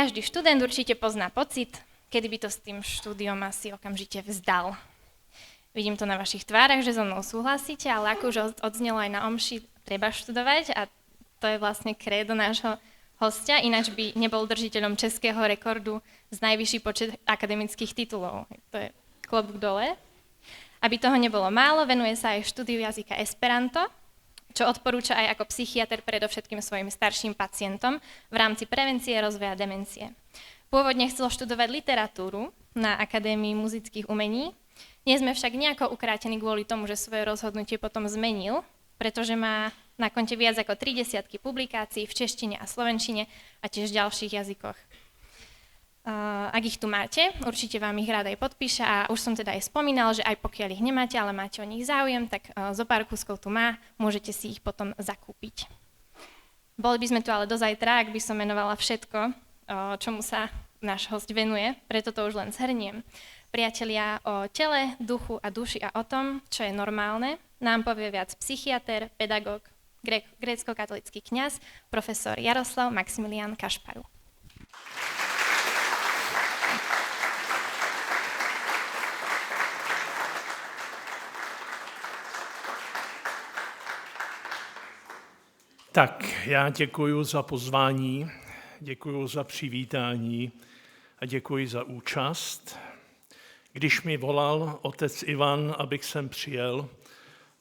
Každý študent určite pozná pocit, kedy by to s tým štúdiom asi okamžite vzdal. Vidím to na vašich tvárach, že so mnou súhlasíte, ale ako už odznelo aj na omši, treba študovať a to je vlastne krédo nášho hostia, ináč by nebol držiteľom českého rekordu z najvyšší počet akademických titulov. To je klobúk dole. Aby toho nebolo málo, venuje sa aj štúdiu jazyka Esperanto, čo odporúča aj ako psychiatr predovšetkým svojim starším pacientom v rámci prevencie rozvoja demencie. Pôvodne chcel študovať literatúru na Akadémii muzických umení, nie sme však nejako ukrátení kvôli tomu, že svoje rozhodnutie potom zmenil, pretože má na konte viac ako 30 publikácií v češtine a slovenčine a tiež v ďalších jazykoch. Ak ich tu máte, určite vám ich rád aj podpíše a už som teda aj spomínal, že aj pokiaľ ich nemáte, ale máte o nich záujem, tak zo pár kúskov tu má, môžete si ich potom zakúpiť. Boli by sme tu ale do zajtra, ak by som menovala všetko, čomu sa náš host venuje, preto to už len zhrniem. Priatelia, o tele, duchu a duši a o tom, čo je normálne, nám povie viac psychiater, pedagóg, grécko-katolícky kňaz, profesor Jaroslav Maximilián Kašparu. Tak, já děkuji za pozvání, děkuji za přivítání a děkuji za účast. Když mi volal otec Ivan, abych sem přijel,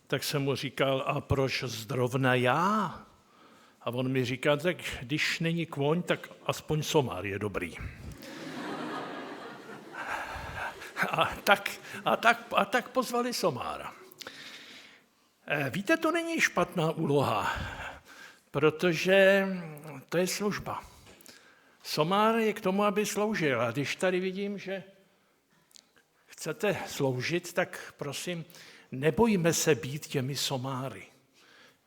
tak jsem mu říkal, a proč zrovna já? A on mi říká, tak když není kvoň, tak aspoň somár je dobrý. A tak pozvali somára. Víte, to není špatná úloha, protože to je služba. Somár je k tomu, aby sloužil. A když tady vidím, že chcete sloužit, tak prosím, nebojme se být těmi somáry.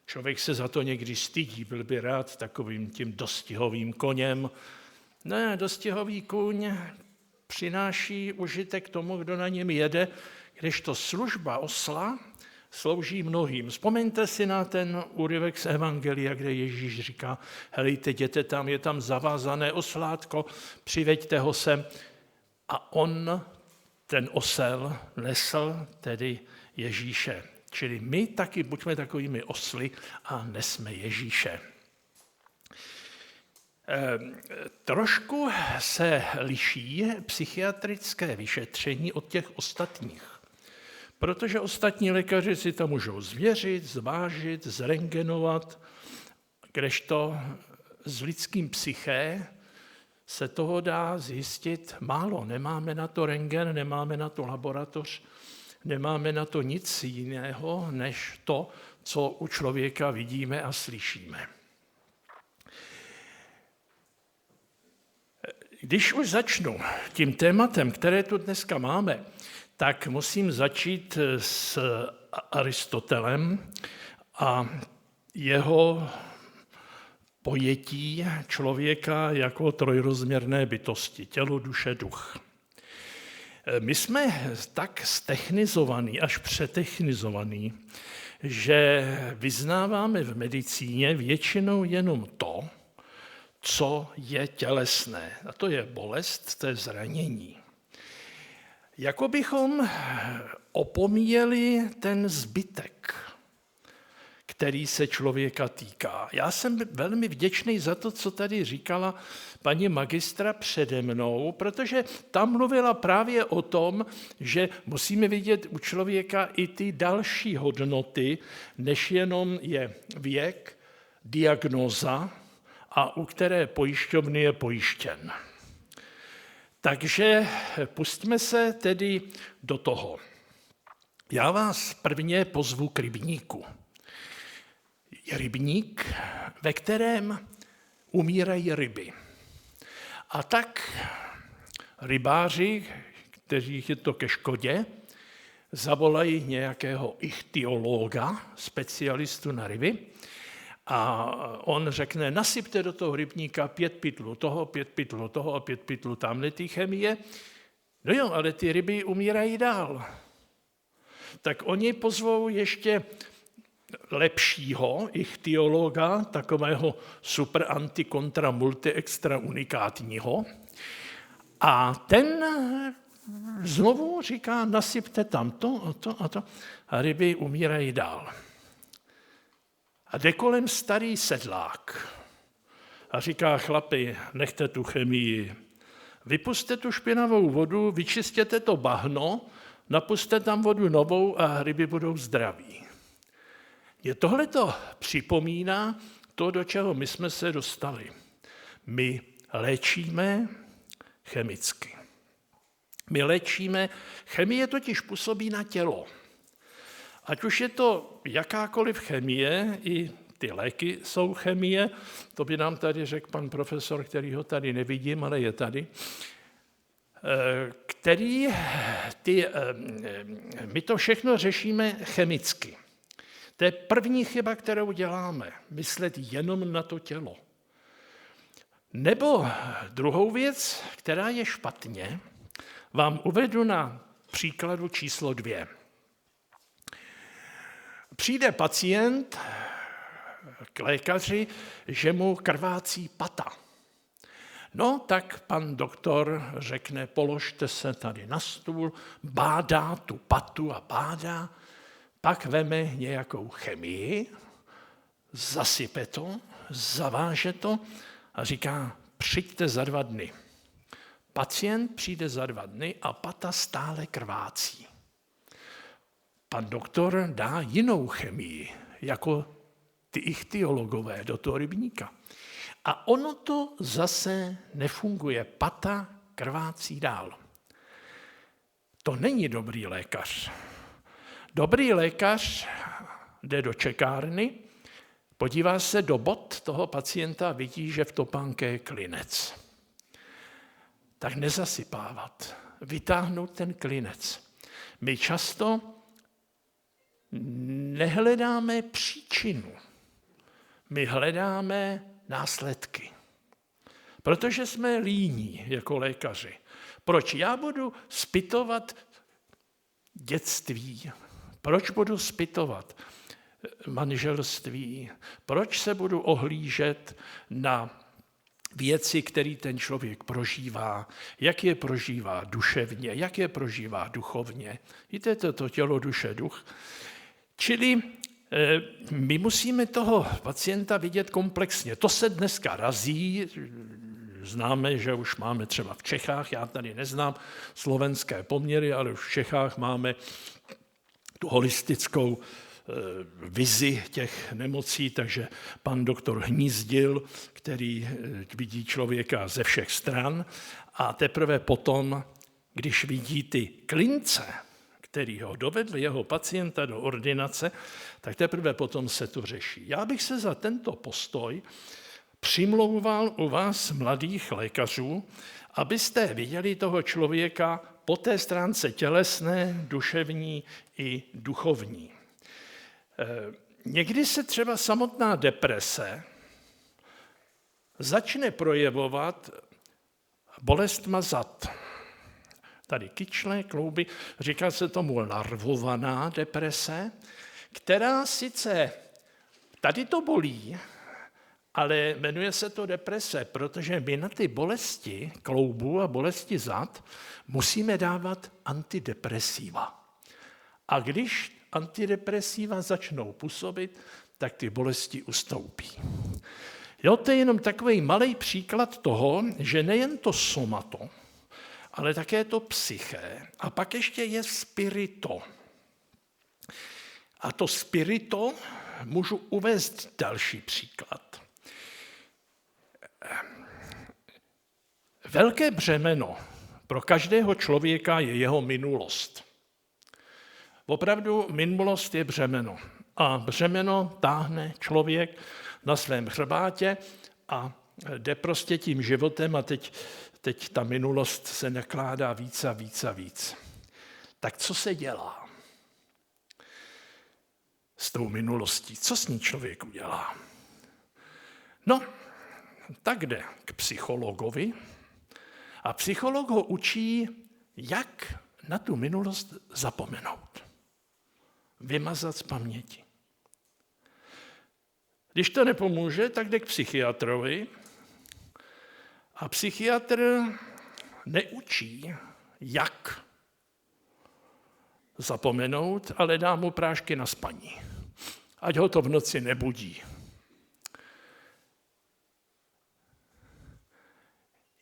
Člověk se za to někdy stydí, byl by rád takovým tím dostihovým koněm. Ne, dostihový kůň přináší užitek tomu, kdo na něm jede, kdežto služba osla slouží mnohým. Vzpomeňte si na ten úryvek z Evangelia, kde Ježíš říká, helejte, jděte tam, je tam zavázané oslátko, přiveďte ho sem. A on, ten osel, nesl tedy Ježíše. Čili my taky buďme takovými osly a nesme Ježíše. Trošku se liší psychiatrické vyšetření od těch ostatních. Protože ostatní lékaři si to můžou zvěřit, zvážit, zrengenovat, kdežto s lidským psyché se toho dá zjistit málo. Nemáme na to rentgen, nemáme na to laboratoř, nemáme na to nic jiného, než to, co u člověka vidíme a slyšíme. Když už začnu tím tématem, které tu dneska máme, tak musím začít s Aristotelem a jeho pojetí člověka jako trojrozměrné bytosti, tělo, duše, duch. My jsme tak ztechnizovaní, až přetechnizovaní, že vyznáváme v medicíně většinou jenom to, co je tělesné. A to je bolest, to je zranění. Jako bychom opomíjeli ten zbytek, který se člověka týká. Já jsem velmi vděčný za to, co tady říkala paní magistra přede mnou, protože tam mluvila právě o tom, že musíme vidět u člověka i ty další hodnoty, než jenom je věk, diagnóza a u které pojišťovny je pojištěn. Takže pustíme se tedy do toho. Já vás prvně pozvu k rybníku. Je rybník, ve kterém umírají ryby. A tak rybáři, kteří je to ke škodě, zavolají nějakého ichtyologa, specialistu na ryby, a on řekne, nasypte do toho rybníka 5 pytlů toho, 5 pytlů toho a 5 pytlů tamhletý chemie. No jo, ale ty ryby umírají dál. Tak oni pozvou ještě lepšího ichtyologa, takového super anti kontra multi extra unikátního. A ten znovu říká, nasypte tam to a ryby umírají dál. A jde kolem starý sedlák a říká, chlapi, nechte tu chemii, vypusťte tu špinavou vodu, vyčistěte to bahno, napuste tam vodu novou a ryby budou zdraví. Je tohleto připomíná to, do čeho my jsme se dostali. My léčíme chemicky. Chemie totiž působí na tělo. Ať už je to jakákoliv chemie, i ty léky jsou chemie, to by nám tady řekl pan profesor, který ho tady nevidím, ale je tady, my to všechno řešíme chemicky. To je první chyba, kterou děláme, myslet jenom na to tělo. Nebo druhou věc, která je špatně, vám uvedu na příkladu číslo 2. Přijde pacient k lékaři, že mu krvácí pata. No, tak pan doktor řekne, položte se tady na stůl, bádá tu patu a bádá, pak veme nějakou chemii, zasype to, zaváže to a říká, přijďte za 2 dny. Pacient přijde za 2 dny a pata stále krvácí. Pan doktor dá jinou chemii, jako ty ichtyologové do toho rybníka. A ono to zase nefunguje. Pata krvácí dál. To není dobrý lékař. Dobrý lékař jde do čekárny, podívá se do bot toho pacienta a vidí, že v topánce je klinec. Tak nezasypávat, vytáhnout ten klinec. My často nehledáme příčinu, my hledáme následky. Protože jsme líní jako lékaři. Proč já budu zpytovat dětství? Proč budu zpytovat manželství? Proč se budu ohlížet na věci, které ten člověk prožívá, jak je prožívá duševně, jak je prožívá duchovně? Víte, to tělo, duše, duch. Čili my musíme toho pacienta vidět komplexně. To se dneska razí, známe, že už máme třeba v Čechách, já tady neznám slovenské poměry, ale už v Čechách máme tu holistickou vizi těch nemocí, takže pan doktor Hnízdil, který vidí člověka ze všech stran a teprve potom, když vidí ty klince, který ho dovedl jeho pacienta do ordinace, tak teprve potom se to řeší. Já bych se za tento postoj přimlouval u vás, mladých lékařů, abyste viděli toho člověka po té stránce tělesné, duševní i duchovní. Někdy se třeba samotná deprese začne projevovat bolestma zad. Tady kyčle, klouby, říká se tomu larvovaná deprese, která sice tady to bolí, ale jmenuje se to deprese, protože my na ty bolesti kloubů a bolesti zad musíme dávat antidepresiva. A když antidepresiva začnou působit, tak ty bolesti ustoupí. Jo, to je jenom takový malý příklad toho, že nejen to somato, ale také to psyché. A pak ještě je spirito. A to spirito můžu uvést další příklad. Velké břemeno pro každého člověka je jeho minulost. Opravdu minulost je břemeno. A břemeno táhne člověk na svém hřbátě a jde prostě tím životem a teď ta minulost se nakládá víc a víc a víc. Tak co se dělá s tou minulostí? Co s ní člověk udělá? No, tak jde k psychologovi a psycholog ho učí, jak na tu minulost zapomenout. Vymazat z paměti. Když to nepomůže, tak jde k psychiatrovi a psychiatr neučí, jak zapomenout, ale dá mu prášky na spaní. Ať ho to v noci nebudí.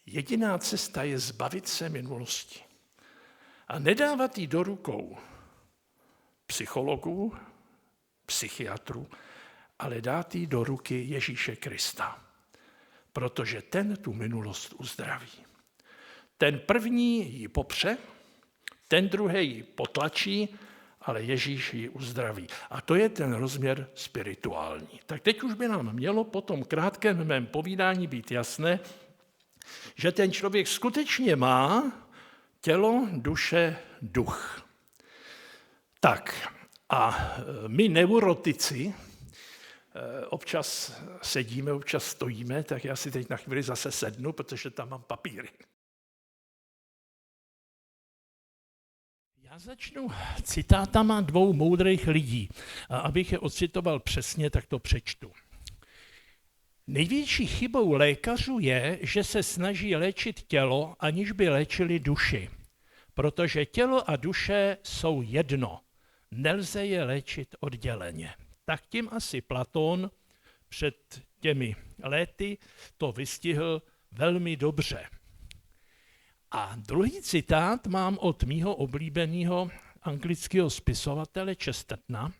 Jediná cesta je zbavit se minulosti a nedávat ji do rukou psychologů, psychiatrů, ale dát ji do ruky Ježíše Krista, protože ten tu minulost uzdraví. Ten první ji popře, ten druhý ji potlačí, ale Ježíš ji uzdraví. A to je ten rozměr spirituální. Tak teď už by nám mělo po tom krátkém mém povídání být jasné, že ten člověk skutečně má tělo, duše, duch. Tak a my neurotici občas sedíme, občas stojíme, tak já si teď na chvíli zase sednu, protože tam mám papíry. Já začnu citátama dvou moudrých lidí. A abych je ocitoval přesně, tak to přečtu. Největší chybou lékařů je, že se snaží léčit tělo, aniž by léčili duši. Protože tělo a duše jsou jedno. Nelze je léčit odděleně. Tak tím asi Platón před těmi léty to vystihl velmi dobře. A druhý citát mám od mýho oblíbeného anglického spisovatele Chestertona,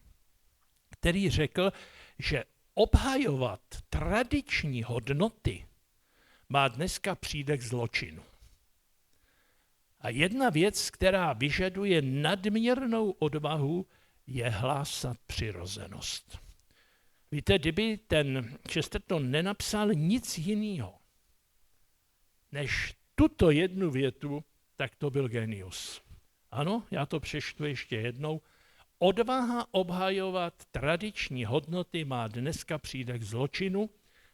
který řekl, že obhajovat tradiční hodnoty má dneska přídech zločinu. A jedna věc, která vyžaduje nadměrnou odvahu, je hlásat přirozenost. Víte, kdyby ten Chesterton nenapsal nic jiného než tuto jednu větu, tak to byl genius. Ano, já to přečtu ještě jednou. Odvaha obhajovat tradiční hodnoty má dneska přídech zločinu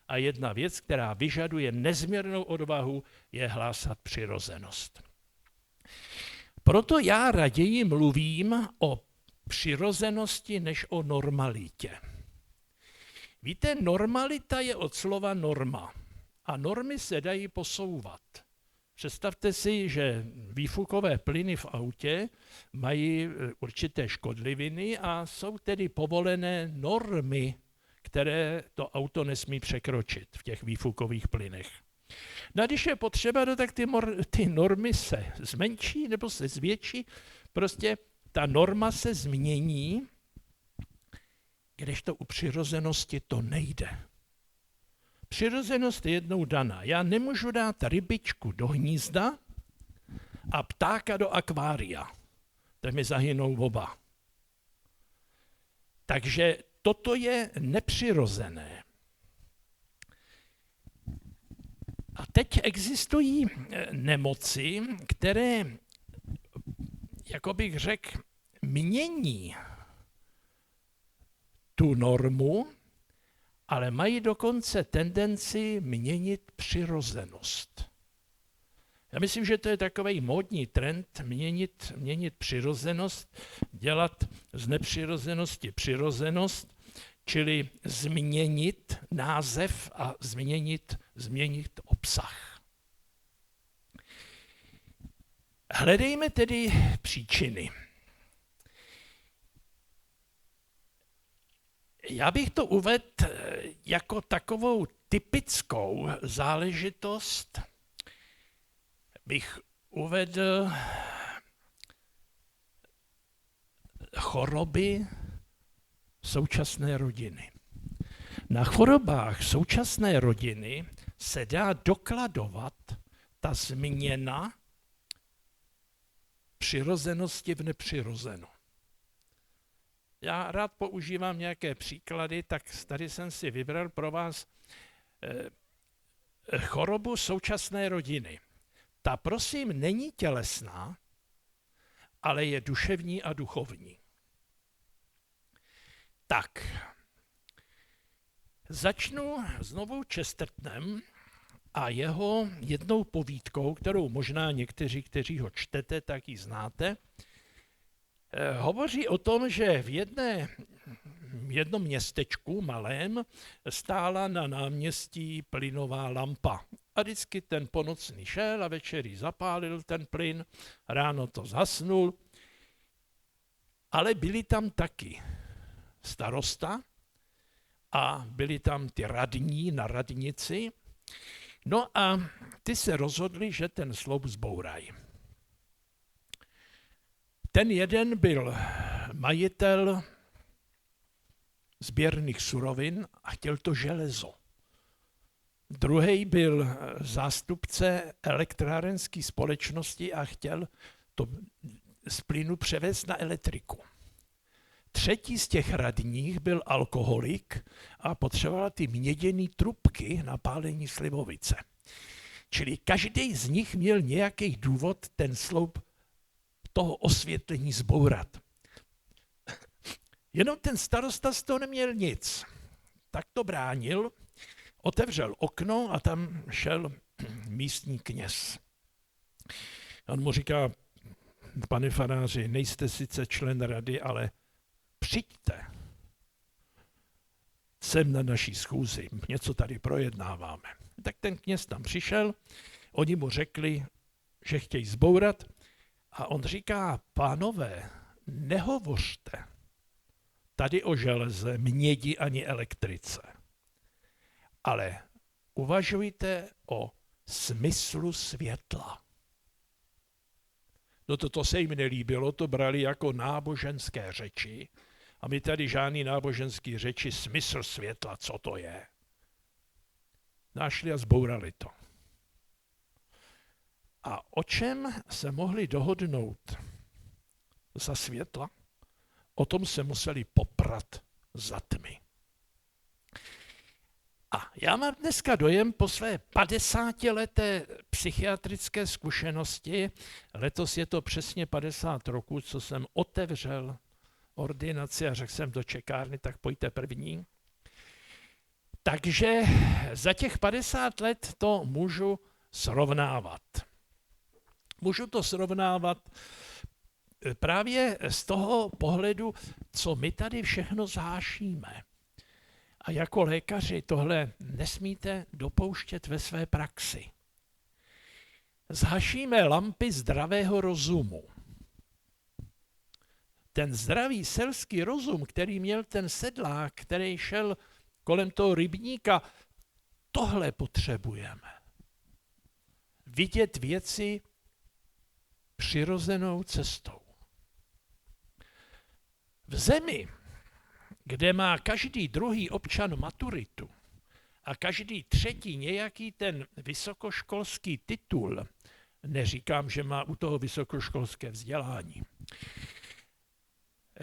a jedna věc, která vyžaduje nezměrnou odvahu, je hlásat přirozenost. Proto já raději mluvím o přirozenosti než o normalitě. Víte, normalita je od slova norma a normy se dají posouvat. Představte si, že výfukové plyny v autě mají určité škodliviny a jsou tedy povolené normy, které to auto nesmí překročit v těch výfukových plynech. No a když je potřeba, no, tak ty normy se zmenší nebo se zvětší, prostě ta norma se změní, kdežto u přirozenosti to nejde. Přirozenost je jednou daná. Já nemůžu dát rybičku do hnízda a ptáka do akvária. Tak mi zahynou oba. Takže toto je nepřirozené. A teď existují nemoci, které, jako bych řekl, mění tu normu, ale mají dokonce tendenci měnit přirozenost. Já myslím, že to je takový módní trend měnit přirozenost, dělat z nepřirozenosti přirozenost, čili změnit název a změnit obsah. Hledejme tedy příčiny. Já bych to uvedl jako takovou typickou záležitost, bych uvedl choroby současné rodiny. Na chorobách současné rodiny se dá dokladovat ta změna přirozenosti v nepřirozeno. Já rád používám nějaké příklady, tak tady jsem si vybral pro vás chorobu současné rodiny. Ta prosím není tělesná, ale je duševní a duchovní. Tak, začnu znovu Chestertonem a jeho jednou povídkou, kterou možná někteří, kteří ho čtete, tak ji znáte. Hovoří o tom, že v jedné jednom městečku malém stála na náměstí plynová lampa. A vždycky ten ponocný šel a večer ji zapálil ten plyn, ráno to zhasnul. Ale byli tam taky starosta a byli tam ty radní na radnici. No a ty se rozhodli, že ten sloup zbourají. Ten jeden byl majitel sběrných surovin a chtěl to železo. Druhý byl zástupce elektrárenské společnosti a chtěl to z plynu převést na elektriku. Třetí z těch radních byl alkoholik a potřeboval ty měděné trubky na pálení slivovice. Čili každý z nich měl nějaký důvod ten sloup toho osvětlení zbourat. Jenom ten starosta z toho neměl nic. Tak to bránil, otevřel okno a tam šel místní kněz. On mu říká: pane faráři, nejste sice člen rady, ale přijďte sem na naší schůzi, něco tady projednáváme. Tak ten kněz tam přišel, oni mu řekli, že chtějí zbourat a on říká: pánové, nehovořte tady o železe, mědi ani elektrice, ale uvažujte o smyslu světla. No to se jim nelíbilo, to brali jako náboženské řeči. A my tady žádný náboženský řeči, smysl světla, co to je. Našli a zbourali to. A o čem se mohli dohodnout za světla? O tom se museli poprat za tmy. A já mám dneska dojem po své 50leté psychiatrické zkušenosti, letos je to přesně 50 roků, co jsem otevřel ordinaci a řekl jsem do čekárny, tak pojďte první. Takže za těch 50 let to můžu srovnávat. Můžu to srovnávat právě z toho pohledu, co my tady všechno zášíme. A jako lékaři tohle nesmíte dopouštět ve své praxi. Zhašíme lampy zdravého rozumu. Ten zdravý selský rozum, který měl ten sedlák, který šel kolem toho rybníka, tohle potřebujeme. Vidět věci přirozenou cestou. V zemi, kde má každý druhý občan maturitu a každý třetí nějaký ten vysokoškolský titul, neříkám, že má u toho vysokoškolské vzdělání,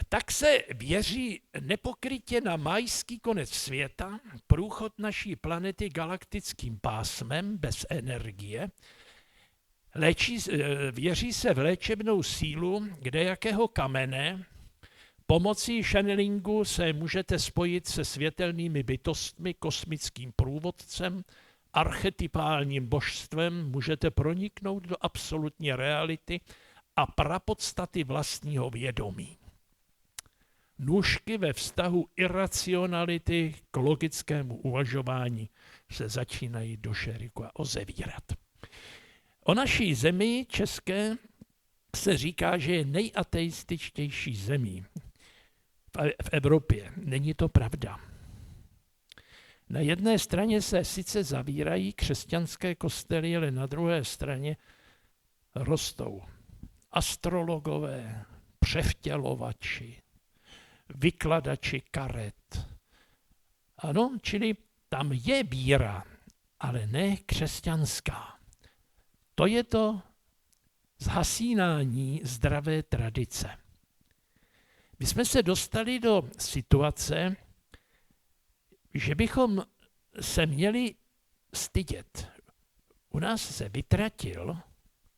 tak se věří nepokrytě na majský konec světa, průchod naší planety galaktickým pásmem bez energie, věří se v léčebnou sílu kdejakého kamene. Pomocí channelingu se můžete spojit se světelnými bytostmi, kosmickým průvodcem, archetypálním božstvem, můžete proniknout do absolutní reality a prapodstaty vlastního vědomí. Nůžky ve vztahu iracionality k logickému uvažování se začínají do šeriku a ozevírat. O naší zemi české se říká, že je nejateističtější zemí v Evropě. Není to pravda. Na jedné straně se sice zavírají křesťanské kostely, ale na druhé straně rostou astrologové, převtělovači, vykladači karet. Ano, čili tam je víra, ale ne křesťanská. To je to zhasínání zdravé tradice. My jsme se dostali do situace, že bychom se měli stydět. U nás se vytratil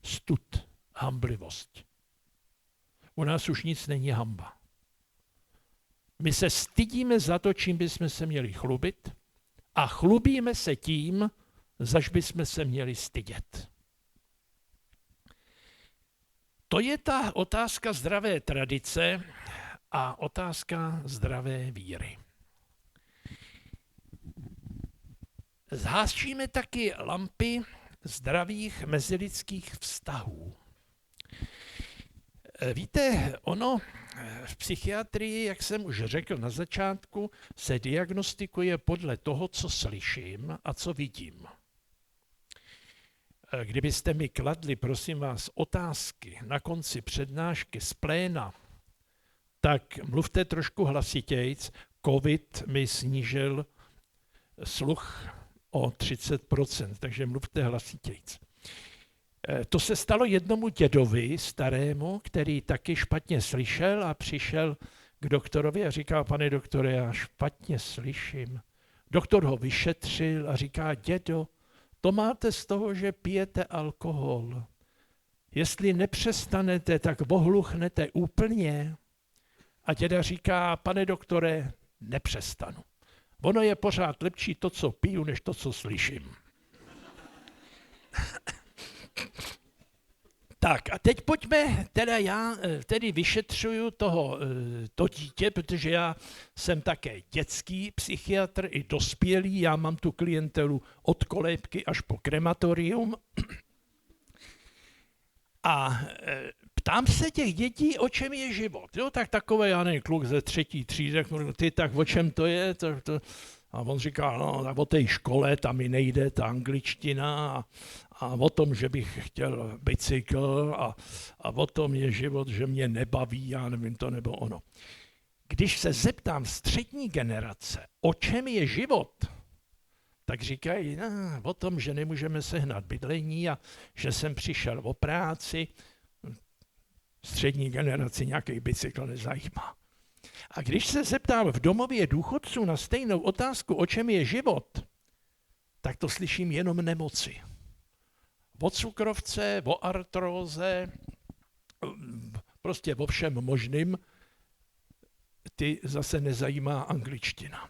stud, hamblivost. U nás už nic není hamba. My se stydíme za to, čím bychom se měli chlubit a chlubíme se tím, zaž bychom se měli stydět. To je ta otázka zdravé tradice a otázka zdravé víry. Zhasčíme taky lampy zdravých mezilidských vztahů. Víte, ono v psychiatrii, jak jsem už řekl na začátku, se diagnostikuje podle toho, co slyším a co vidím. Kdybyste mi kladli, prosím vás, otázky na konci přednášky z pléna, tak mluvte trošku hlasitějc. Covid mi snížil sluch o 30%, takže mluvte hlasitějc. To se stalo jednomu dědovi starému, který taky špatně slyšel a přišel k doktorovi a říká: pane doktore, já špatně slyším. Doktor ho vyšetřil a říká: dědo, to máte z toho, že pijete alkohol. Jestli nepřestanete, tak ohluchnete úplně. A děda říká: pane doktore, nepřestanu. Ono je pořád lepší to, co piju, než to, co slyším. Tak a teď pojďme, já tedy vyšetřuju to dítě, protože já jsem také dětský psychiatr i dospělý, já mám tu klientelu od kolébky až po krematorium. A ptám se těch dětí, o čem je život. Jo, tak takový, já nevím, kluk ze 3. třídy, ty, tak o čem to je? A on říká: no, tak o té škole, tam mi nejde ta angličtina a o tom, že bych chtěl bicykl a o tom je život, že mě nebaví, já nevím to nebo ono. Když se zeptám střední generace, o čem je život, tak říkají: no, o tom, že nemůžeme sehnat bydlení a že jsem přišel o práci. Střední generaci nějaký bicykl nezajímá. A když se zeptám v domově důchodců na stejnou otázku, o čem je život, tak to slyším jenom nemoci. O cukrovce, o artróze, prostě o všem možným, ty zase nezajímá angličtina.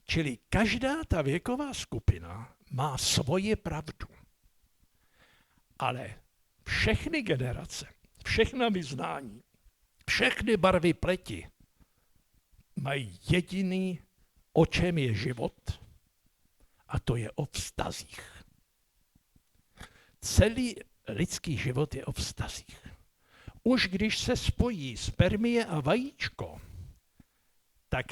Čili každá ta věková skupina má svoji pravdu. Ale všechny generace, všechna vyznání, všechny barvy pleti mají jediný, o čem je život, a to je o vztazích. Celý lidský život je o vztazích. Už když se spojí spermie a vajíčko, tak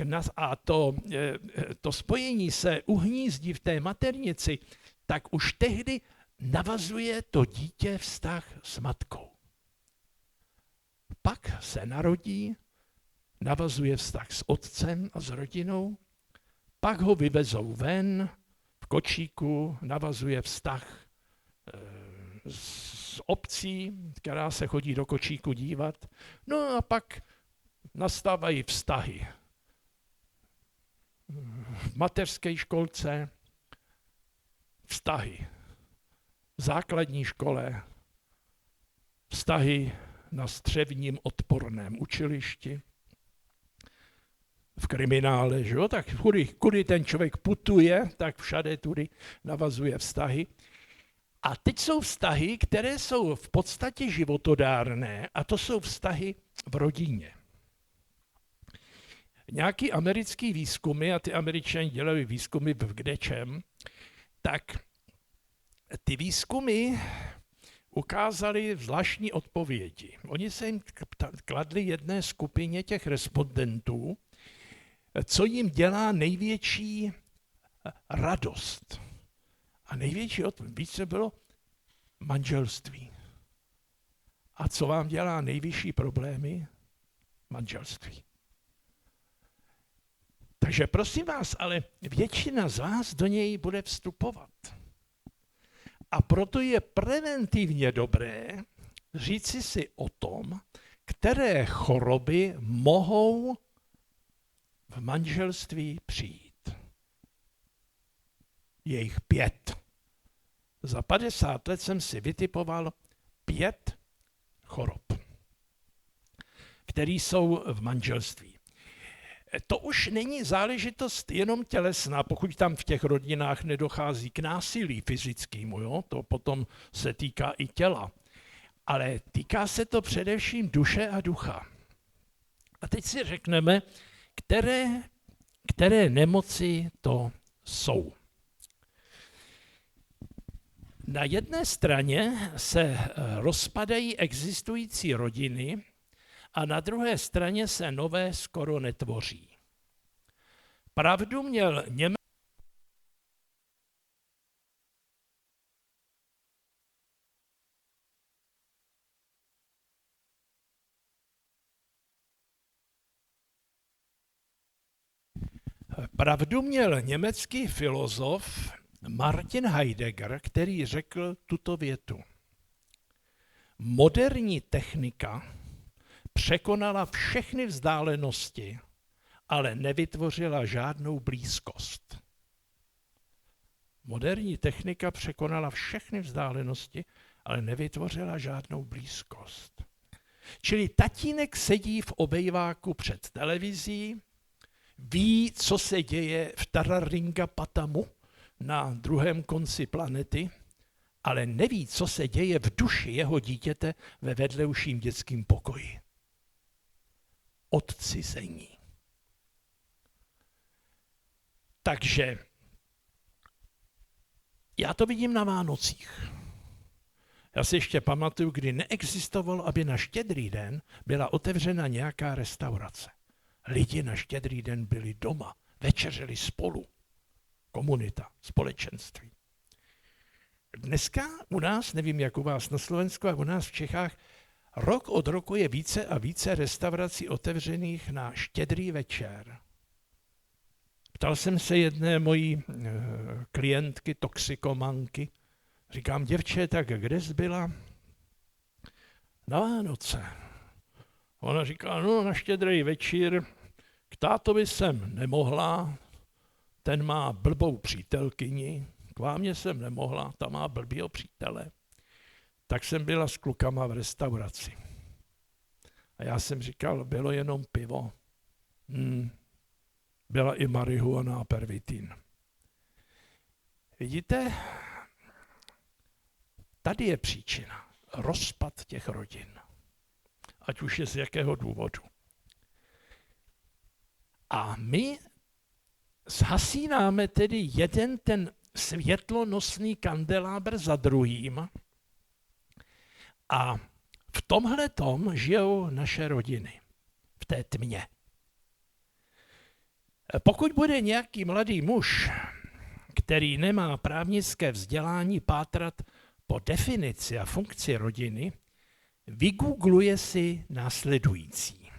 to spojení se uhnízdí v té maternici, tak už tehdy navazuje to dítě vztah s matkou. Pak se narodí, navazuje vztah s otcem a s rodinou, pak ho vyvezou ven, v kočíku navazuje vztah s obcí, která se chodí do kočíku dívat, no a pak nastávají vztahy v mateřské školce, vztahy v základní škole, vztahy na středním odporném učilišti, v kriminále, že jo? Tak kudy ten člověk putuje, tak všade tudy navazuje vztahy. A teď jsou vztahy, které jsou v podstatě životodárné, a to jsou vztahy v rodině. Nějaký americký výzkumy, a ty Američané dělají výzkumy v kdečem, tak ty výzkumy ukázali zvláštní odpovědi. Oni se jim kladli jedné skupině těch respondentů, co jim dělá největší radost. A největší více bylo manželství. A co vám dělá nejvyšší problémy? Manželství. Takže prosím vás, ale většina z vás do něj bude vstupovat. A proto je preventivně dobré říci si o tom, které choroby mohou v manželství přijít. Je jich 5. Za 50 let jsem si vytipoval 5 chorob, které jsou v manželství. To už není záležitost jenom tělesná, pokud tam v těch rodinách nedochází k násilí fyzickému, jo? To potom se týká i těla. Ale týká se to především duše a ducha. A teď si řekneme, které nemoci to jsou. Na jedné straně se rozpadají existující rodiny a na druhé straně se nové skoro netvoří. Pravdu měl německý filozof Martin Heidegger, který řekl tuto větu. Moderní technika překonala všechny vzdálenosti, ale nevytvořila žádnou blízkost. Moderní technika překonala všechny vzdálenosti, ale nevytvořila žádnou blízkost. Čili tatínek sedí v obejváku před televizí, ví, co se děje v Tararingapatamu na druhém konci planety, ale neví, co se děje v duši jeho dítěte ve vedlejším dětském pokoji. Odcizení. Takže já to vidím na Vánocích. Já si ještě pamatuju, kdy neexistovalo, aby na Štědrý den byla otevřena nějaká restaurace. Lidi na Štědrý den byli doma, večeřili spolu. Komunita, společenství. Dneska u nás, nevím jak u vás na Slovensku, a u nás v Čechách, rok od roku je více a více restaurací otevřených na Štědrý večer. Ptal jsem se jedné mojí klientky, toxikomanky, říkám, děvče, tak kde jsi byla? Na Vánoce. Ona říká, no na Štědrý večer, k tátovi jsem nemohla, ten má blbou přítelkyni, k vámě jsem nemohla, ta má blbýho přítele. Tak jsem byla s klukama v restauraci. A já jsem říkal, bylo jenom pivo. Byla i marihuana a pervitin. Vidíte, tady je příčina. Rozpad těch rodin. Ať už je z jakého důvodu. A my zhasínáme tedy jeden ten světlonosný kandelábr za druhým a v tomhletom žijou naše rodiny. V té tmě. Pokud bude nějaký mladý muž, který nemá právnické vzdělání, pátrat po definici a funkci rodiny, vygoogluje si následující.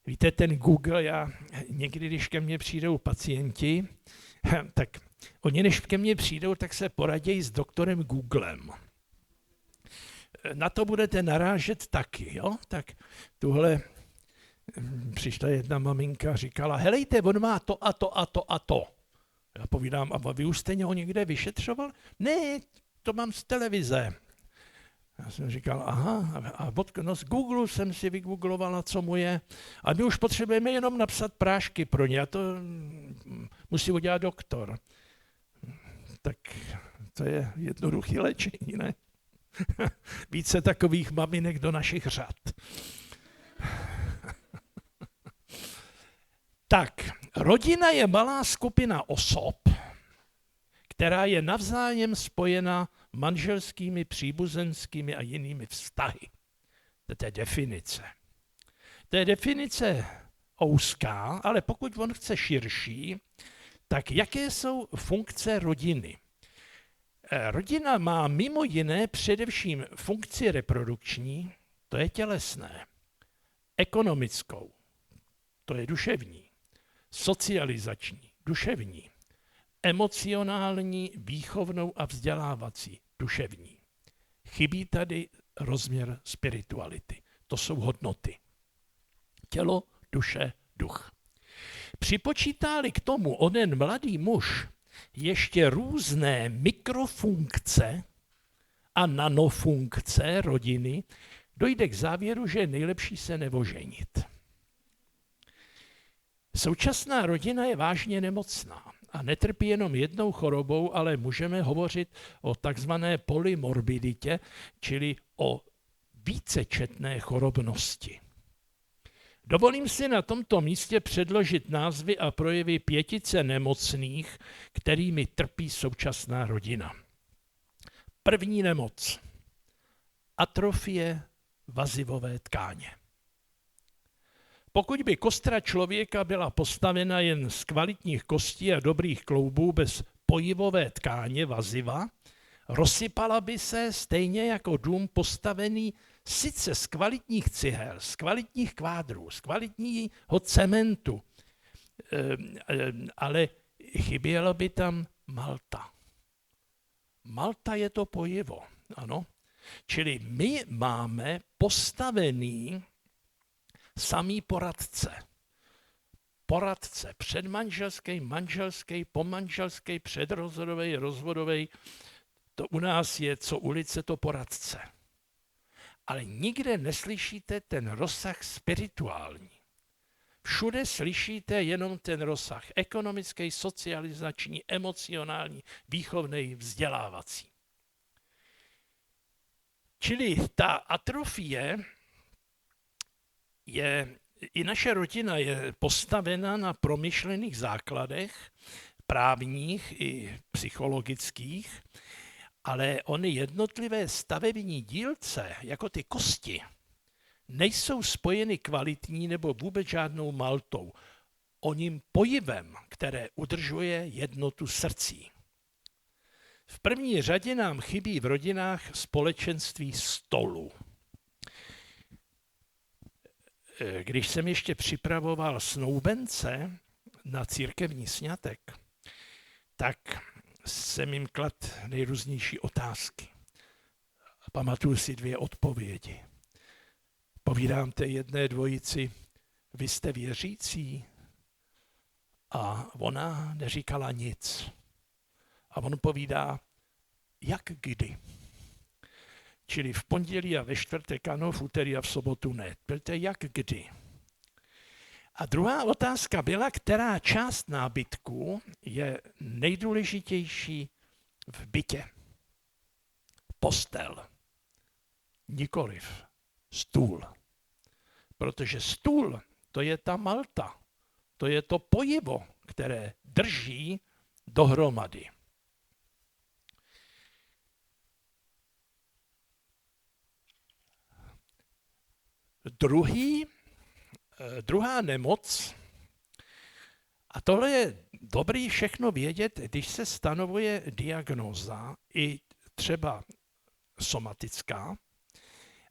Víte, ten Google, já někdy, když ke mně přijdou pacienti, tak oni, než ke mně přijdou, tak se poradějí s doktorem Googlem. Na to budete narážet taky, jo? Tak tuhle přišla jedna maminka a říkala, helejte, on má to a to a to a to. Já povídám, a vy už jste něho někde vyšetřoval? Ne, to mám z televize. Já jsem říkal, aha, a z Google jsem si vygooglovala, co mu je. A my už potřebujeme jenom napsat prášky pro ně. A to musí udělat doktor. Tak to je jednoduché léčení, ne? Více takových maminek do našich řad. Tak, rodina je malá skupina osob, která je navzájem spojena manželskými, příbuzenskými a jinými vztahy. To je definice. To je definice úzká, ale pokud on chce širší, tak jaké jsou funkce rodiny? Rodina má mimo jiné především funkci reprodukční, to je tělesné, ekonomickou, to je duševní, socializační, duševní, emocionální, výchovnou a vzdělávací, duševní. Chybí tady rozměr spirituality. To jsou hodnoty. Tělo, duše, duch. Připočítá-li k tomu onen mladý muž ještě různé mikrofunkce a nanofunkce rodiny, dojde k závěru, že je nejlepší se neoženit. Současná rodina je vážně nemocná a netrpí jenom jednou chorobou, ale můžeme hovořit o takzvané polymorbiditě, čili o vícečetné chorobnosti. Dovolím si na tomto místě předložit názvy a projevy 5 nemocných, kterými trpí současná rodina. První nemoc. Atrofie vazivové tkáně. Pokud by kostra člověka byla postavena jen z kvalitních kostí a dobrých kloubů bez pojivové tkáně vaziva, rozsypala by se stejně jako dům postavený sice z kvalitních cihel, z kvalitních kvádrů, z kvalitního cementu, ale chyběla by tam malta. Malta je to pojivo, ano. Čili my máme postavený samý poradce. Poradce předmanželský, manželský, pomanželský, předrozvodový, rozvodový. To u nás je, co ulice, to poradce. Ale nikde neslyšíte ten rozsah spirituální. Všude slyšíte jenom ten rozsah ekonomický, socializační, emocionální, výchovný, vzdělávací. Čili ta atrofie i naše rodina je postavena na promyšlených základech, právních i psychologických, ale ony jednotlivé stavební dílce, jako ty kosti, nejsou spojeny kvalitní nebo vůbec žádnou maltou, oním pojivem, které udržuje jednotu srdcí. V první řadě nám chybí v rodinách společenství stolu. Když jsem ještě připravoval snoubence na církevní sňatek, tak jsem jim kladl nejrůznější otázky. Pamatuju si 2 odpovědi. Povídám té jedné dvojici, vy jste věřící? A ona neříkala nic. A on povídá, jak kdy. Čili v pondělí a ve čtvrtek ano, v úterý a v sobotu ne. Pělte, jak kdy. A druhá otázka byla, která část nábytku je nejdůležitější v bytě. Postel. Nikoliv. Stůl. Protože stůl, to je ta malta. To je to pojivo, které drží dohromady. Druhá nemoc, a tohle je dobrý všechno vědět, když se stanovuje diagnóza, i třeba somatická,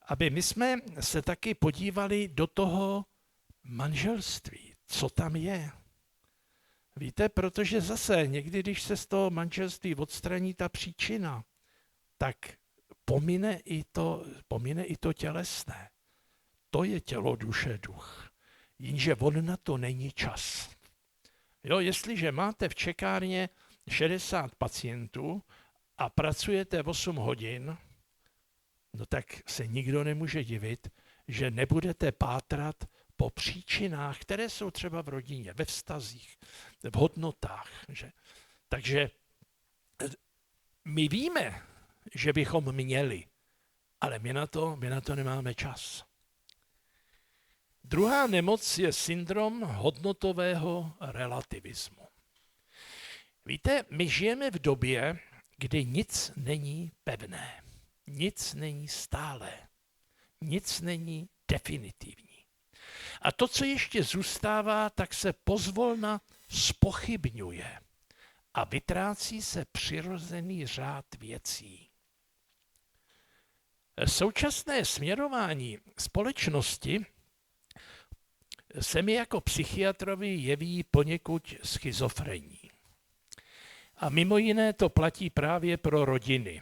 aby my jsme se taky podívali do toho manželství, co tam je. Víte, protože zase někdy, když se z toho manželství odstraní ta příčina, tak pomine i to tělesné. To je tělo, duše, duch. Jenže on na to není čas. Jo, jestliže máte v čekárně 60 pacientů a pracujete 8 hodin, no tak se nikdo nemůže divit, že nebudete pátrat po příčinách, které jsou třeba v rodině, ve vztazích, v hodnotách. Že? Takže my víme, že bychom měli, ale my na to nemáme čas. Druhá nemoc je syndrom hodnotového relativismu. Víte, my žijeme v době, kdy nic není pevné, nic není stálé, nic není definitivní. A to, co ještě zůstává, tak se pozvolna zpochybňuje a vytrácí se přirozený řád věcí. Současné směrování společnosti se mi jako psychiatrovi jeví poněkud schizofrenní. A mimo jiné to platí právě pro rodiny.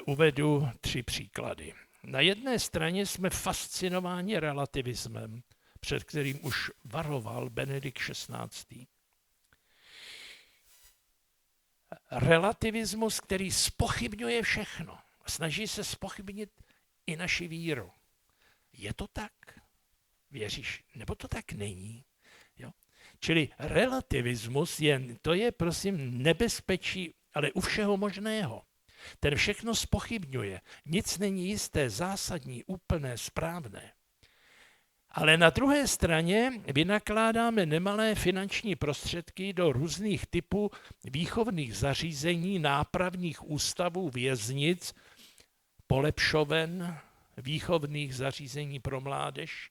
Uvedu 3 příklady. Na jedné straně jsme fascinováni relativismem, před kterým už varoval Benedikt XVI. Relativismus, který zpochybňuje všechno. Snaží se zpochybnit i naši víru. Je to tak? Věříš? Nebo to tak není? Jo? Čili relativismus to je prosím nebezpečí, ale u všeho možného. Ten všechno zpochybňuje. Nic není jisté, zásadní, úplné, správné. Ale na druhé straně vynakládáme nemalé finanční prostředky do různých typů výchovných zařízení, nápravních ústavů, věznic, polepšoven, výchovných zařízení pro mládež.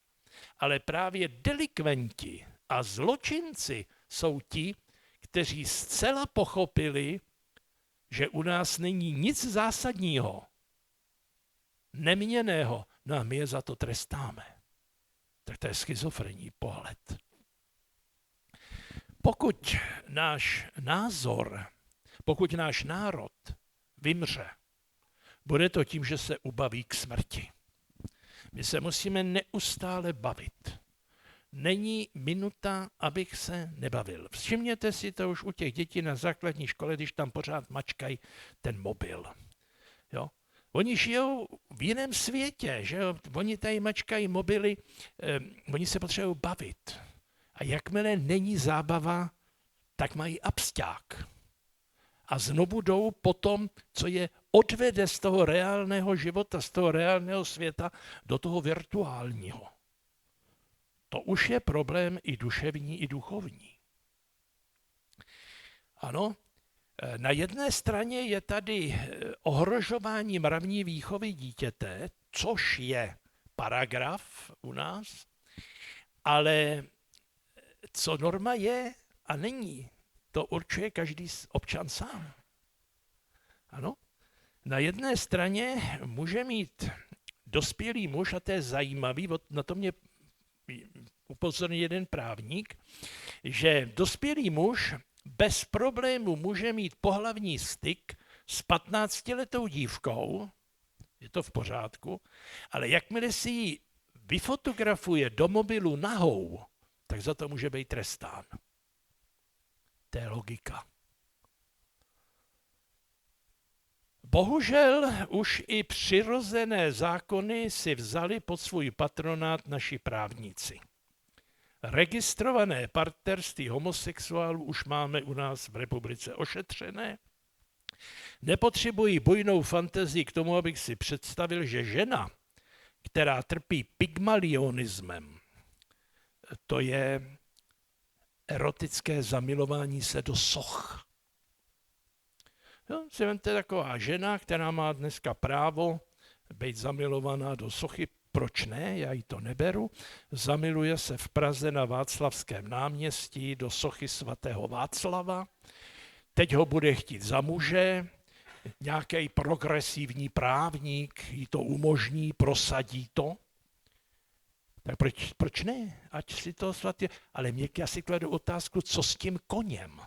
Ale právě delikventi a zločinci jsou ti, kteří zcela pochopili, že u nás není nic zásadního, neměnného, no a my je za to trestáme. Tak to je schizofrenní pohled. Pokud náš názor, pokud náš národ vymře, bude to tím, že se ubaví k smrti. My se musíme neustále bavit. Není minuta, abych se nebavil. Všimněte si to už u těch dětí na základní škole, když tam pořád mačkají ten mobil. Jo? Oni žijou v jiném světě, že jo? Oni tady mačkají mobily, oni se potřebují bavit. A jakmile není zábava, tak mají absťák. A znovu jdou po tom, co je odvede z toho reálného života, z toho reálného světa do toho virtuálního. To už je problém i duševní, i duchovní. Ano, na jedné straně je tady ohrožování mravní výchovy dítěte, což je paragraf u nás, ale co norma je a není, to určuje každý občan sám. Ano, na jedné straně může mít dospělý muž, a to je zajímavý, na to mě upozornil jeden právník, že dospělý muž bez problému může mít pohlavní styk s 15letou dívkou, je to v pořádku, ale jakmile si ji vyfotografuje do mobilu nahou, tak za to může být trestán. To je logika. Bohužel už i přirozené zákony si vzali pod svůj patronát naši právníci. Registrované partnerství homosexuálů už máme u nás v republice ošetřené. Nepotřebuji bujnou fantazii k tomu, abych si představil, že žena, která trpí pygmalionismem, to je erotické zamilování se do soch. Jo, si vemte taková žena, která má dneska právo být zamilovaná do sochy. Proč ne? Já jí to neberu. Zamiluje se v Praze na Václavském náměstí do sochy svatého Václava. Teď ho bude chtít za muže. Nějaký progresivní právník jí to umožní, prosadí to. Tak proč ne? Ať si to svatě... Ale já si kladu otázku, co s tím koněm?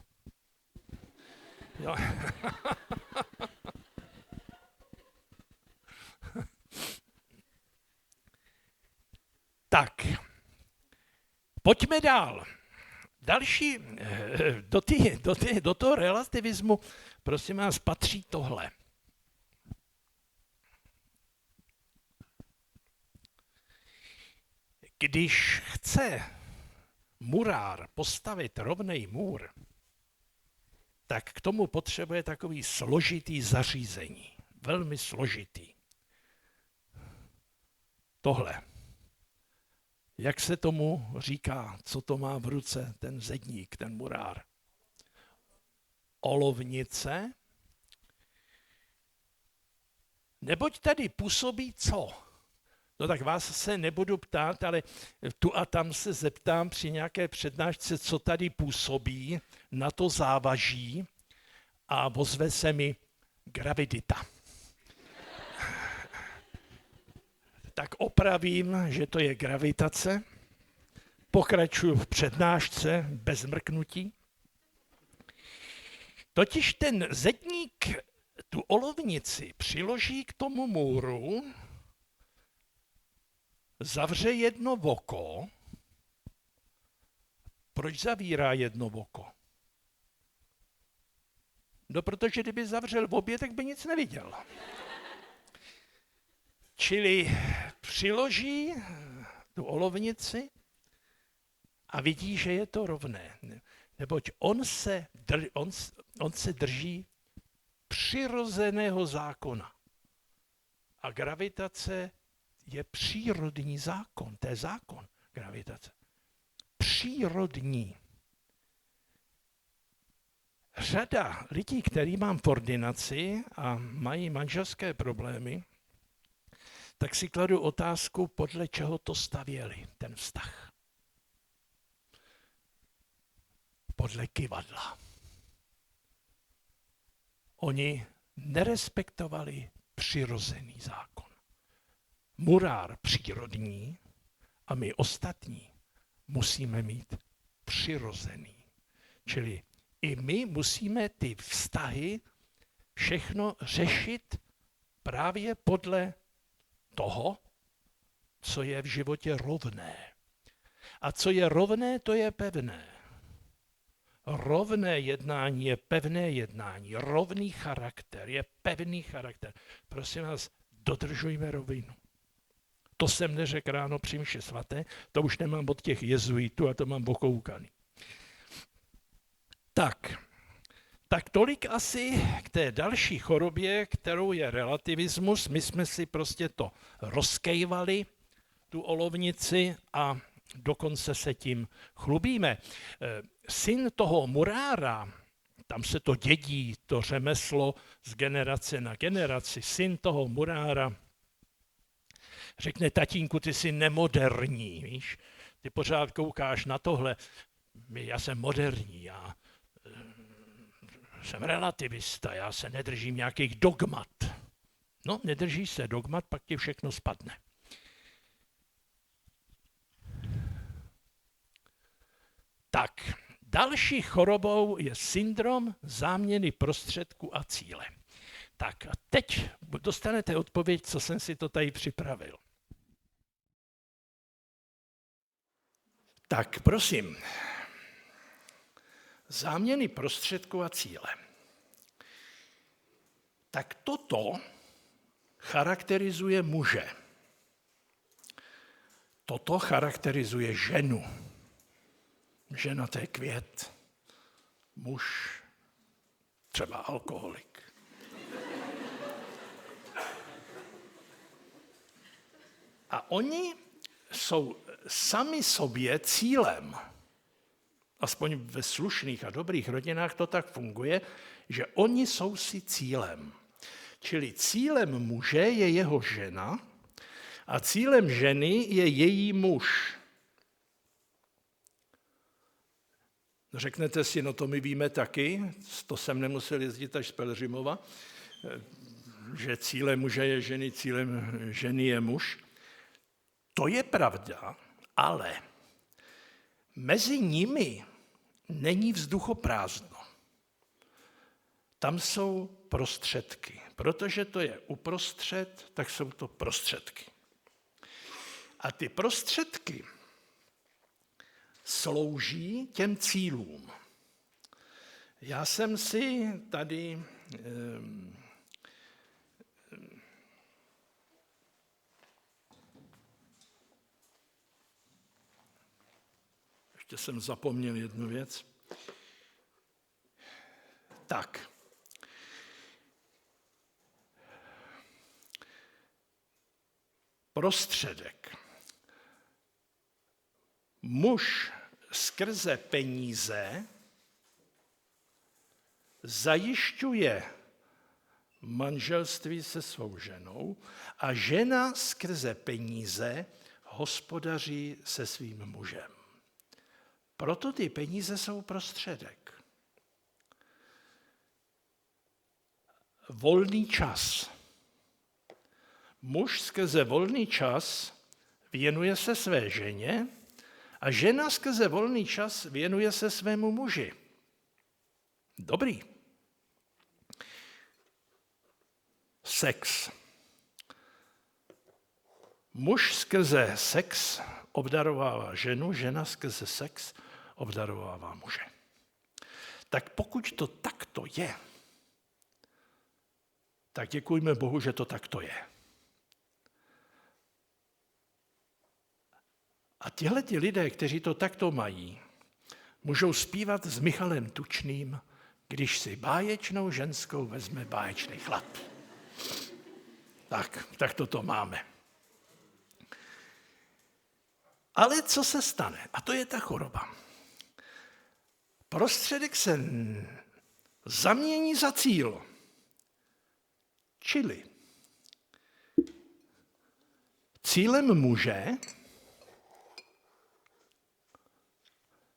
Jo. Tak, pojďme dál. Další, do toho relativismu, prosím vás, patří tohle. Když chce murár postavit rovnej můr, tak k tomu potřebuje takový složitý zařízení. Velmi složitý. Tohle. Jak se tomu říká, co to má v ruce ten zedník, ten murár? Olovnice. Neboť tady působí co? No tak vás se nebudu ptát, ale tu a tam se zeptám při nějaké přednášce, co tady působí, na to závaží a ozve se mi gravidita. Tak opravím, že to je gravitace, pokračuju v přednášce bez mrknutí. Totiž ten zedník tu olovnici přiloží k tomu můru, zavře jedno oko. Proč zavírá jedno oko? No, protože kdyby zavřel v obě, tak by nic neviděl. Čili přiloží tu olovnici a vidí, že je to rovné. Neboť on se drží přirozeného zákona. A gravitace je přírodní zákon, to je zákon. gravitace. Přírodní. Řada lidí, který mám v ordinaci a mají manželské problémy, tak si kladu otázku, podle čeho to stavěli, ten vztah. Podle kyvadla. Oni nerespektovali přirozený zákon. Murár přírodní a my ostatní musíme mít přirozený. Čili i my musíme ty vztahy všechno řešit právě podle toho, co je v životě rovné. A co je rovné, to je pevné. Rovné jednání je pevné jednání. Rovný charakter je pevný charakter. Prosím vás, dodržujme rovinu. To jsem neřekl ráno při mši svaté, to už nemám od těch jezuitů a to mám okoukaný. Tak tolik asi k té další chorobě, kterou je relativismus. My jsme si prostě to rozkejvali, tu olovnici, a dokonce se tím chlubíme. Syn toho murára, tam se to dědí, to řemeslo z generace na generaci, syn toho murára řekne: tatínku, ty jsi nemoderní, víš? Ty pořád koukáš na tohle. Já jsem moderní, já jsem relativista, já se nedržím nějakých dogmat. No, nedržíš se dogmat, pak ti všechno spadne. Tak, další chorobou je syndrom záměny prostředků a cíle. Tak a teď dostanete odpověď, co jsem si to tady připravil. Tak, prosím. Záměny prostředků a cíle. Tak toto charakterizuje muže. Toto charakterizuje ženu. Žena, to je květ. Muž, třeba alkoholik. A oni jsou sami sobě cílem. Aspoň ve slušných a dobrých rodinách to tak funguje, že oni jsou si cílem. Čili cílem muže je jeho žena a cílem ženy je její muž. Řeknete si, no to my víme taky, to jsem nemusel jezdit až z Pelhřimova, že cílem muže je ženy, cílem ženy je muž. To je pravda, ale mezi nimi není vzduchoprázdno. Tam jsou prostředky. Protože to je uprostřed, tak jsou to prostředky. A ty prostředky slouží těm cílům. Já jsem si tady ještě jsem zapomněl jednu věc. Tak. Prostředek. Muž skrze peníze zajišťuje manželství se svou ženou a žena skrze peníze hospodaří se svým mužem. Proto ty peníze jsou prostředek. Volný čas. Muž skrze volný čas věnuje se své ženě a žena skrze volný čas věnuje se svému muži. Dobrý. Sex. Muž skrze sex obdarovává ženu, žena skrze sex obdarovává muže. Tak pokud to takto je, tak děkujme Bohu, že to takto je. A tihleti lidé, kteří to takto mají, můžou zpívat s Michalem Tučným, když si báječnou ženskou vezme báječný chlap. Tak toto máme. Ale co se stane? A to je ta choroba. Prostředek se zamění za cíl. Čili cílem muže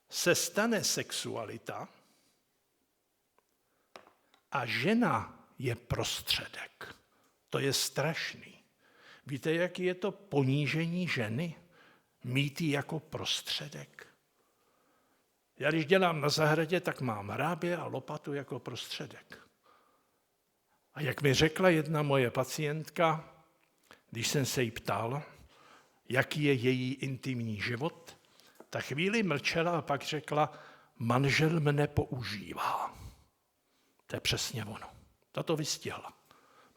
se stane sexualita a žena je prostředek. To je strašný. Víte, jaký je to ponížení ženy? Mít ji jako prostředek. Já když dělám na zahradě, tak mám hrábě a lopatu jako prostředek. A jak mi řekla jedna moje pacientka, když jsem se jí ptal, jaký je její intimní život, tak chvíli mlčela a pak řekla, manžel mne používá. To je přesně ono. Tato vystihla.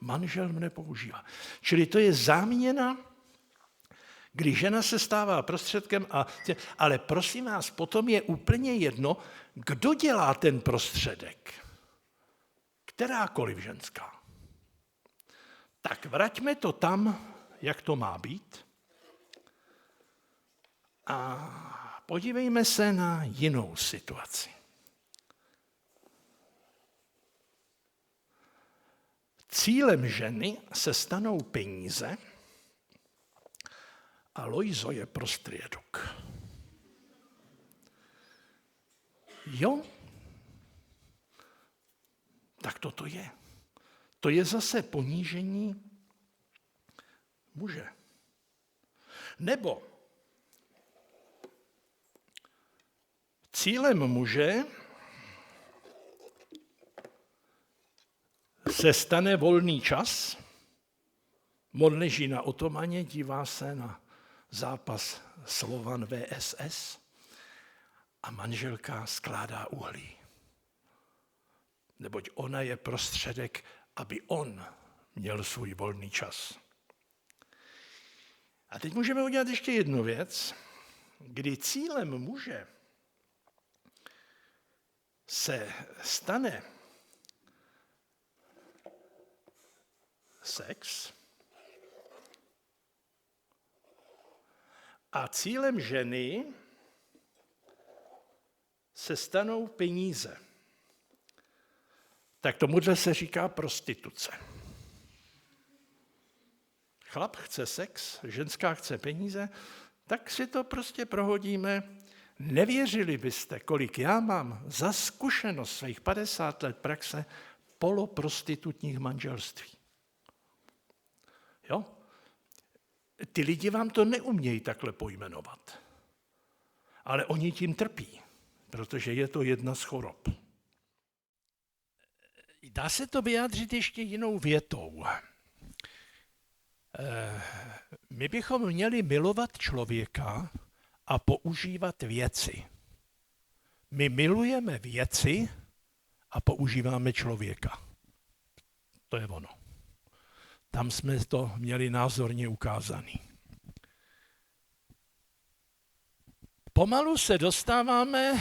Manžel mne používá. Čili to je záměna, kdy žena se stává prostředkem, ale prosím vás, potom je úplně jedno, kdo dělá ten prostředek. Kterákoliv ženská. Tak vraťme to tam, jak to má být. A podívejme se na jinou situaci. Cílem ženy se stanou peníze a Lojzo je prostředek. Jo? Tak toto je. To je zase ponížení muže. Nebo cílem muže se stane volný čas, on leží na otomaně, dívá se na zápas Slovan VSS a manželka skládá uhlí. Neboť ona je prostředek, aby on měl svůj volný čas. A teď můžeme udělat ještě jednu věc, kdy cílem muže se stane sex a cílem ženy se stanou peníze. Tak tomuhle se říká prostituce. Chlap chce sex, ženská chce peníze, tak si to prostě prohodíme. Nevěřili byste, kolik já mám za zkušenost svých 50 let praxe poloprostitutních manželství. Jo? Ty lidi vám to neumějí takhle pojmenovat. Ale oni tím trpí, protože je to jedna z chorob. Dá se to vyjádřit ještě jinou větou. My bychom měli milovat člověka a používat věci. My milujeme věci a používáme člověka. To je ono. Tam jsme to měli názorně ukázaný. Pomalu se dostáváme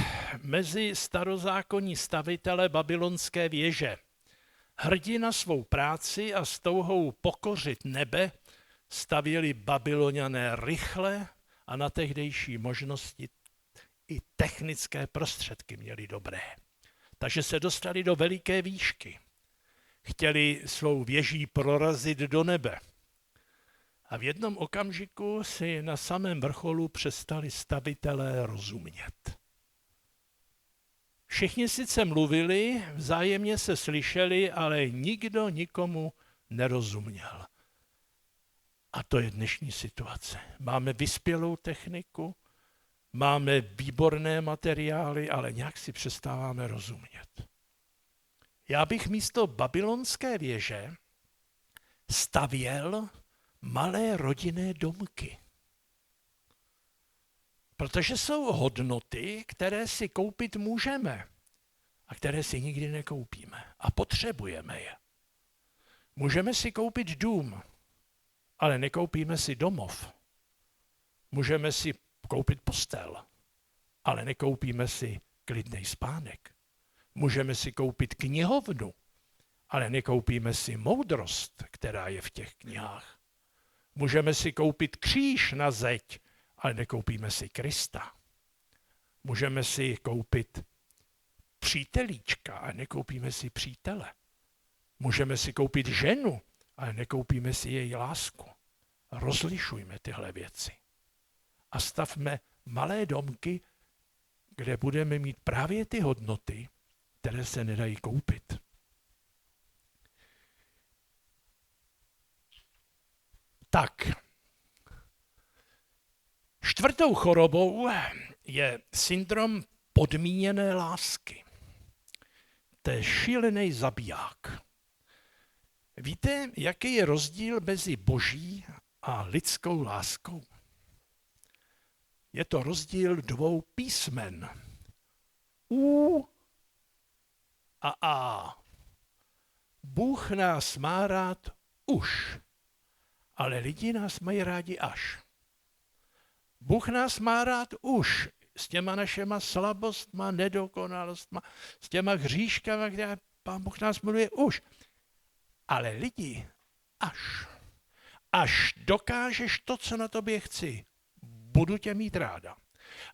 mezi starozákonní stavitele babylonské věže. Hrdí na svou práci a s touhou pokořit nebe stavěli Babyloniané rychle a na tehdejší možnosti i technické prostředky měli dobré. Takže se dostali do veliké výšky. Chtěli svou věží prorazit do nebe. A v jednom okamžiku si na samém vrcholu přestali stavitelé rozumět. Všichni sice mluvili, vzájemně se slyšeli, ale nikdo nikomu nerozuměl. A to je dnešní situace. Máme vyspělou techniku, máme výborné materiály, ale nějak si přestáváme rozumět. Já bych místo babylonské věže stavěl malé rodinné domky. Protože jsou hodnoty, které si koupit můžeme a které si nikdy nekoupíme. A potřebujeme je. Můžeme si koupit dům, ale nekoupíme si domov. Můžeme si koupit postel, ale nekoupíme si klidný spánek. Můžeme si koupit knihovnu, ale nekoupíme si moudrost, která je v těch knihách. Můžeme si koupit kříž na zeď, ale nekoupíme si Krista. Můžeme si koupit přítelíčka, ale nekoupíme si přítele. Můžeme si koupit ženu, ale nekoupíme si její lásku. Rozlišujme tyhle věci. A stavme malé domky, kde budeme mít právě ty hodnoty, které se nedají koupit. Tak, čtvrtou chorobou je syndrom podmíněné lásky. To je šílený zabiják. Víte, jaký je rozdíl mezi boží a lidskou láskou? Je to rozdíl 2 písmen. U a A. Bůh nás má rád už, ale lidi nás mají rádi až. Bůh nás má rád už s těma našima slabostma, nedokonalostma, s těma hříškama, které Pán Bůh nás miluje už. Ale lidi až. Až dokážeš to, co na tobě chci, budu tě mít ráda.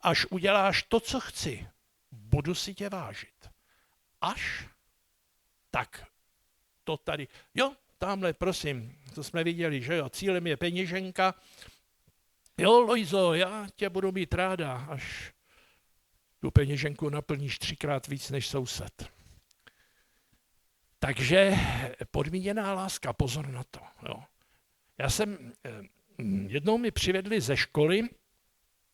Až uděláš to, co chci, budu si tě vážit. Až tak to tady, jo, tamhle, prosím, to jsme viděli, že jo, cílem je peněženka. Jo, Lojzo, já tě budu mít ráda, až tu peněženku naplníš 3krát víc než soused. Takže podmíněná láska, pozor na to. Jo. Jednou mi přivedli ze školy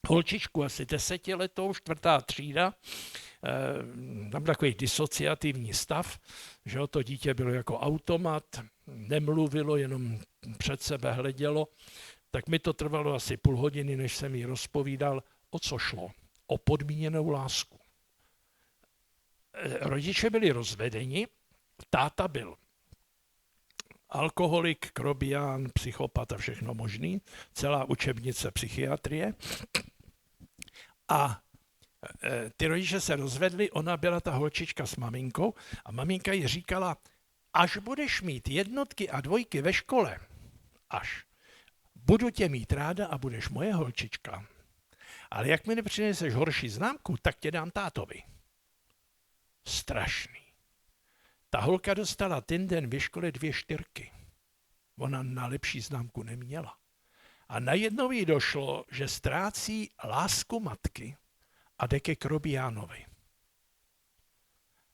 holčičku asi 10letou, 4. třída, tam takový disociativní stav, že to dítě bylo jako automat, nemluvilo, jenom před sebe hledělo, tak mi to trvalo asi půl hodiny, než jsem jí rozpovídal, o co šlo. O podmíněnou lásku. Rodiče byli rozvedeni, táta byl alkoholik, krobián, psychopat a všechno možný, celá učebnice psychiatrie. A ty rodiče se rozvedli, ona byla ta holčička s maminkou a maminka jí říkala, až budeš mít 1 a 2 ve škole, až, budu tě mít ráda a budeš moje holčička. Ale jak mi nepřineseš horší známku, tak tě dám tátovi. Strašný. Ta holka dostala ten den ve škole 2 4. Ona na lepší známku neměla. A najednou jí došlo, že ztrácí lásku matky a jde ke krobiánovi.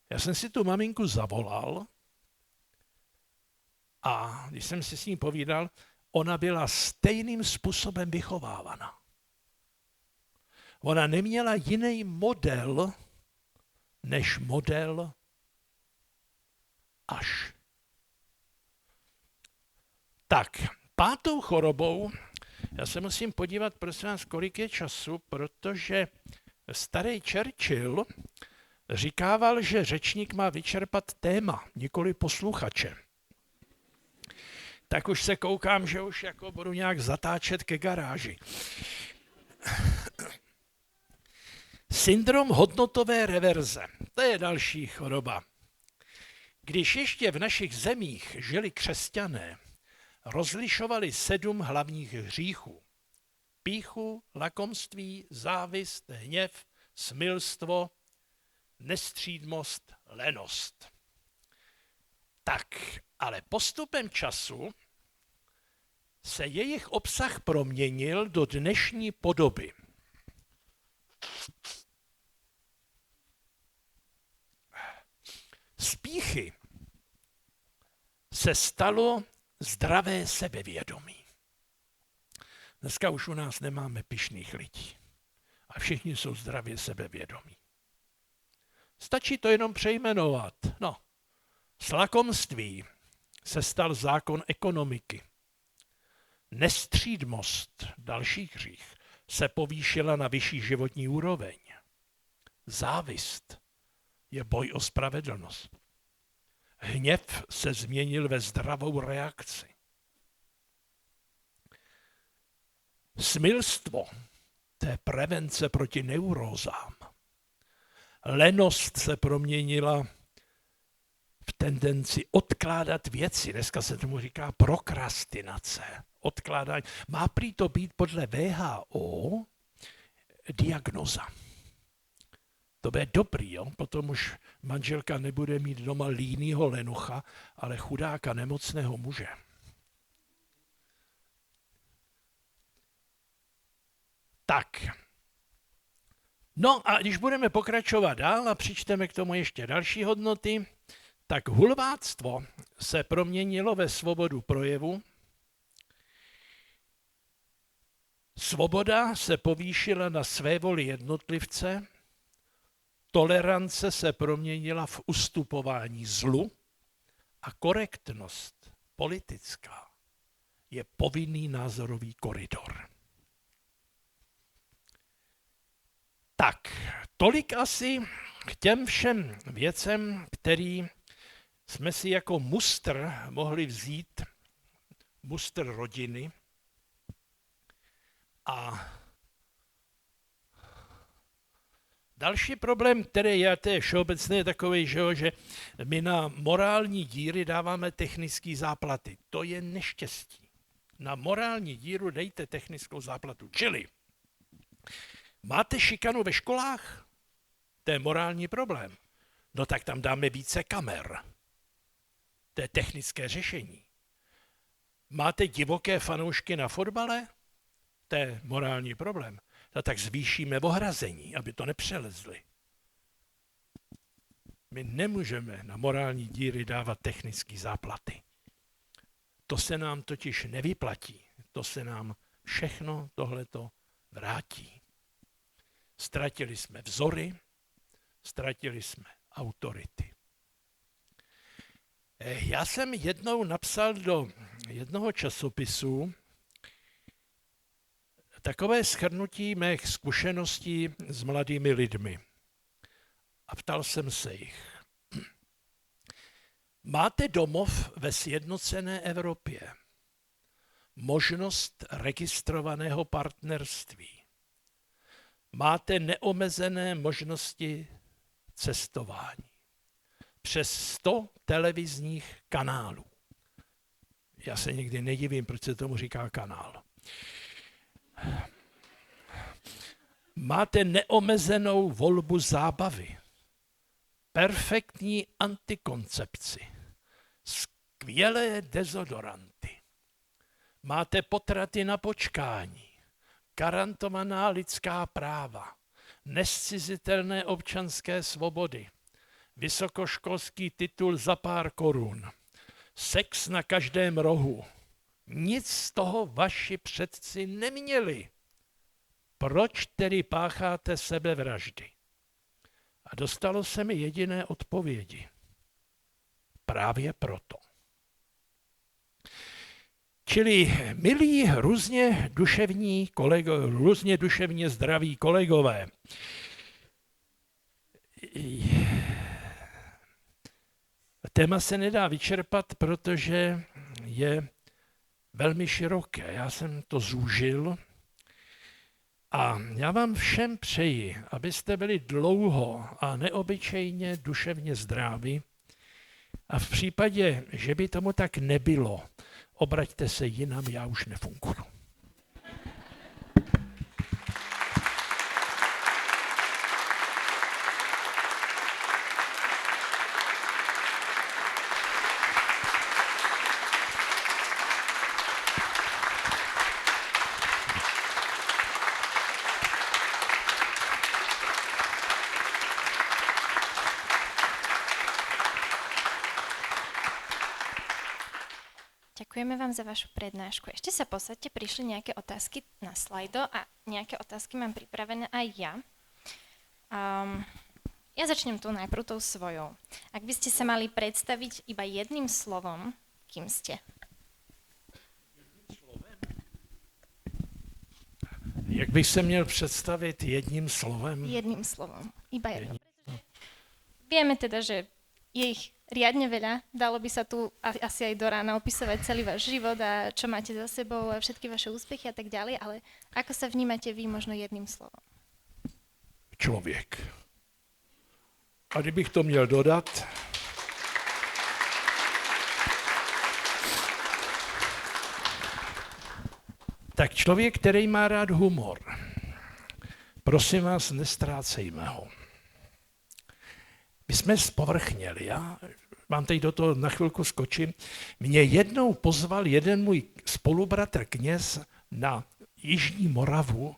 Já jsem si tu maminku zavolal a když jsem si s ní povídal, ona byla stejným způsobem vychovávána. Ona neměla jiný model, než model až. Tak, 5. chorobou, já se musím podívat, prosím vás, kolik je času, protože starý Churchill říkával, že řečník má vyčerpat téma, nikoli posluchače. Tak už se koukám, že už jako budu nějak zatáčet ke garáži. Syndrom hodnotové reverze. To je další choroba. Když ještě v našich zemích žili křesťané, rozlišovali 7 hlavních hříchů. Pýchu, lakomství, závist, hněv, smilstvo, nestřídmost, lenost. Tak, ale postupem času se jejich obsah proměnil do dnešní podoby. Z pýchy se stalo zdravé sebevědomí. Dneska už u nás nemáme pyšných lidí. A všichni jsou zdravě sebevědomí. Stačí to jenom přejmenovat. No, z lakomství se stal zákon ekonomiky. Nestřídmost, další hřích, se povýšila na vyšší životní úroveň. Závist je boj o spravedlnost. Hněv se změnil ve zdravou reakci. Smilstvo, to je prevence proti neurózám. Lenost se proměnila v tendenci odkládat věci. Dneska se tomu říká prokrastinace. odkládání. Má prý to být podle WHO diagnoza. To bude dobrý, jo? Potom už manželka nebude mít doma línýho lenocha, ale chudáka nemocného muže. Tak. No a když budeme pokračovat dál a přičteme k tomu ještě další hodnoty, tak hulváctvo se proměnilo ve svobodu projevu, svoboda se povýšila na svévoli jednotlivce, tolerance se proměnila v ustupování zlu a korektnost politická je povinný názorový koridor. Tak, tolik asi k těm všem věcem, který jsme si jako mustr mohli vzít, mustr rodiny. A další problém, který je, to je všeobecně je takový, že my na morální díry dáváme technické záplaty. To je neštěstí. Na morální díru dejte technickou záplatu. Čili máte šikanu ve školách? To je morální problém. No tak tam dáme více kamer. To je technické řešení. Máte divoké fanoušky na fotbale? To je morální problém. No tak zvýšíme ohrazení, aby to nepřelezli. My nemůžeme na morální díry dávat technické záplaty. To se nám totiž nevyplatí. To se nám všechno tohleto vrátí. Ztratili jsme vzory, ztratili jsme autority. Já jsem jednou napsal do jednoho časopisu takové shrnutí mých zkušeností s mladými lidmi. A ptal jsem se jich. Máte domov ve sjednocené Evropě, možnost registrovaného partnerství, máte neomezené možnosti cestování, přes 100 televizních kanálů. Já se někdy nedivím, proč se tomu říká kanál. Máte neomezenou volbu zábavy, perfektní antikoncepci, skvělé dezodoranty, máte potraty na počkání, garantovaná lidská práva, nezcizitelné občanské svobody, vysokoškolský titul za pár korun, sex na každém rohu. Nic z toho vaši předci neměli. Proč tedy pácháte sebevraždy? A dostalo se mi jediné odpovědi. Právě proto. Čili milí různě duševně zdraví kolegové, téma se nedá vyčerpat, protože je velmi široké. Já jsem to zúžil a já vám všem přeji, abyste byli dlouho a neobyčejně duševně zdraví a v případě, že by tomu tak nebylo, obraťte se jinam, já už nefunguju. Ďakujeme vám za vašu prednášku. Ešte sa posaďte, prišli nejaké otázky na slajdo a nejaké otázky mám pripravené aj ja. Ja začnem tu najprv tou svojou. Ak by ste sa mali predstaviť iba jedným slovom, kým ste? Jak bych se měl představit jedním slovem? Jedným slovom. Iba jedno. Vieme teda, že je ich riadne veľa. Dalo by sa tu asi aj do rána opisovať celý váš život a čo máte za sebou a všetky vaše úspechy a tak ďalej, ale ako sa vnímate vy možno jedným slovom? Člověk. A kdybych to měl dodat, Tak člověk, který má rád humor, prosím vás, nestrácejme ho. My jsme zpovrchněli, já vám teď do toho na chvilku skočím. Mě jednou pozval jeden můj spolubratr kněz na Jižní Moravu,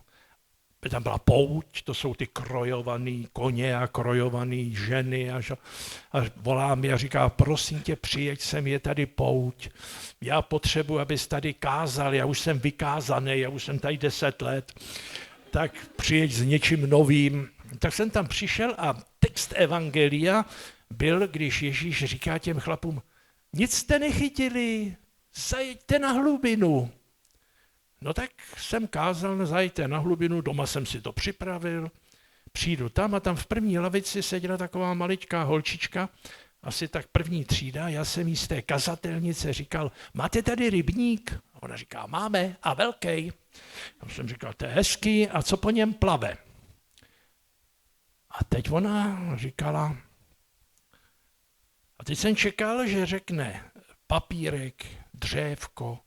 tam byla pouť, to jsou ty krojovaný koně a krojovaný ženy a volá mi a říká, prosím tě, přijeď sem, je tady pouť, já potřebuji, abys tady kázal, já už jsem vykázaný, já už jsem tady 10 let, tak přijeď s něčím novým. Tak jsem tam přišel a text evangelia byl, když Ježíš říká těm chlapům, nic jste nechytili, zajeďte na hlubinu. No tak jsem kázal, zajeďte na hlubinu, doma jsem si to připravil, přijdu tam a tam v první lavici seděla taková maličká holčička, asi tak první třída, já jsem jí z té kazatelnice říkal, máte tady rybník? A ona říká, máme a velký. Já jsem říkal, to je hezký a co po něm plave? A teď ona říkala, a teď jsem čekal, že řekne papírek, dřévko,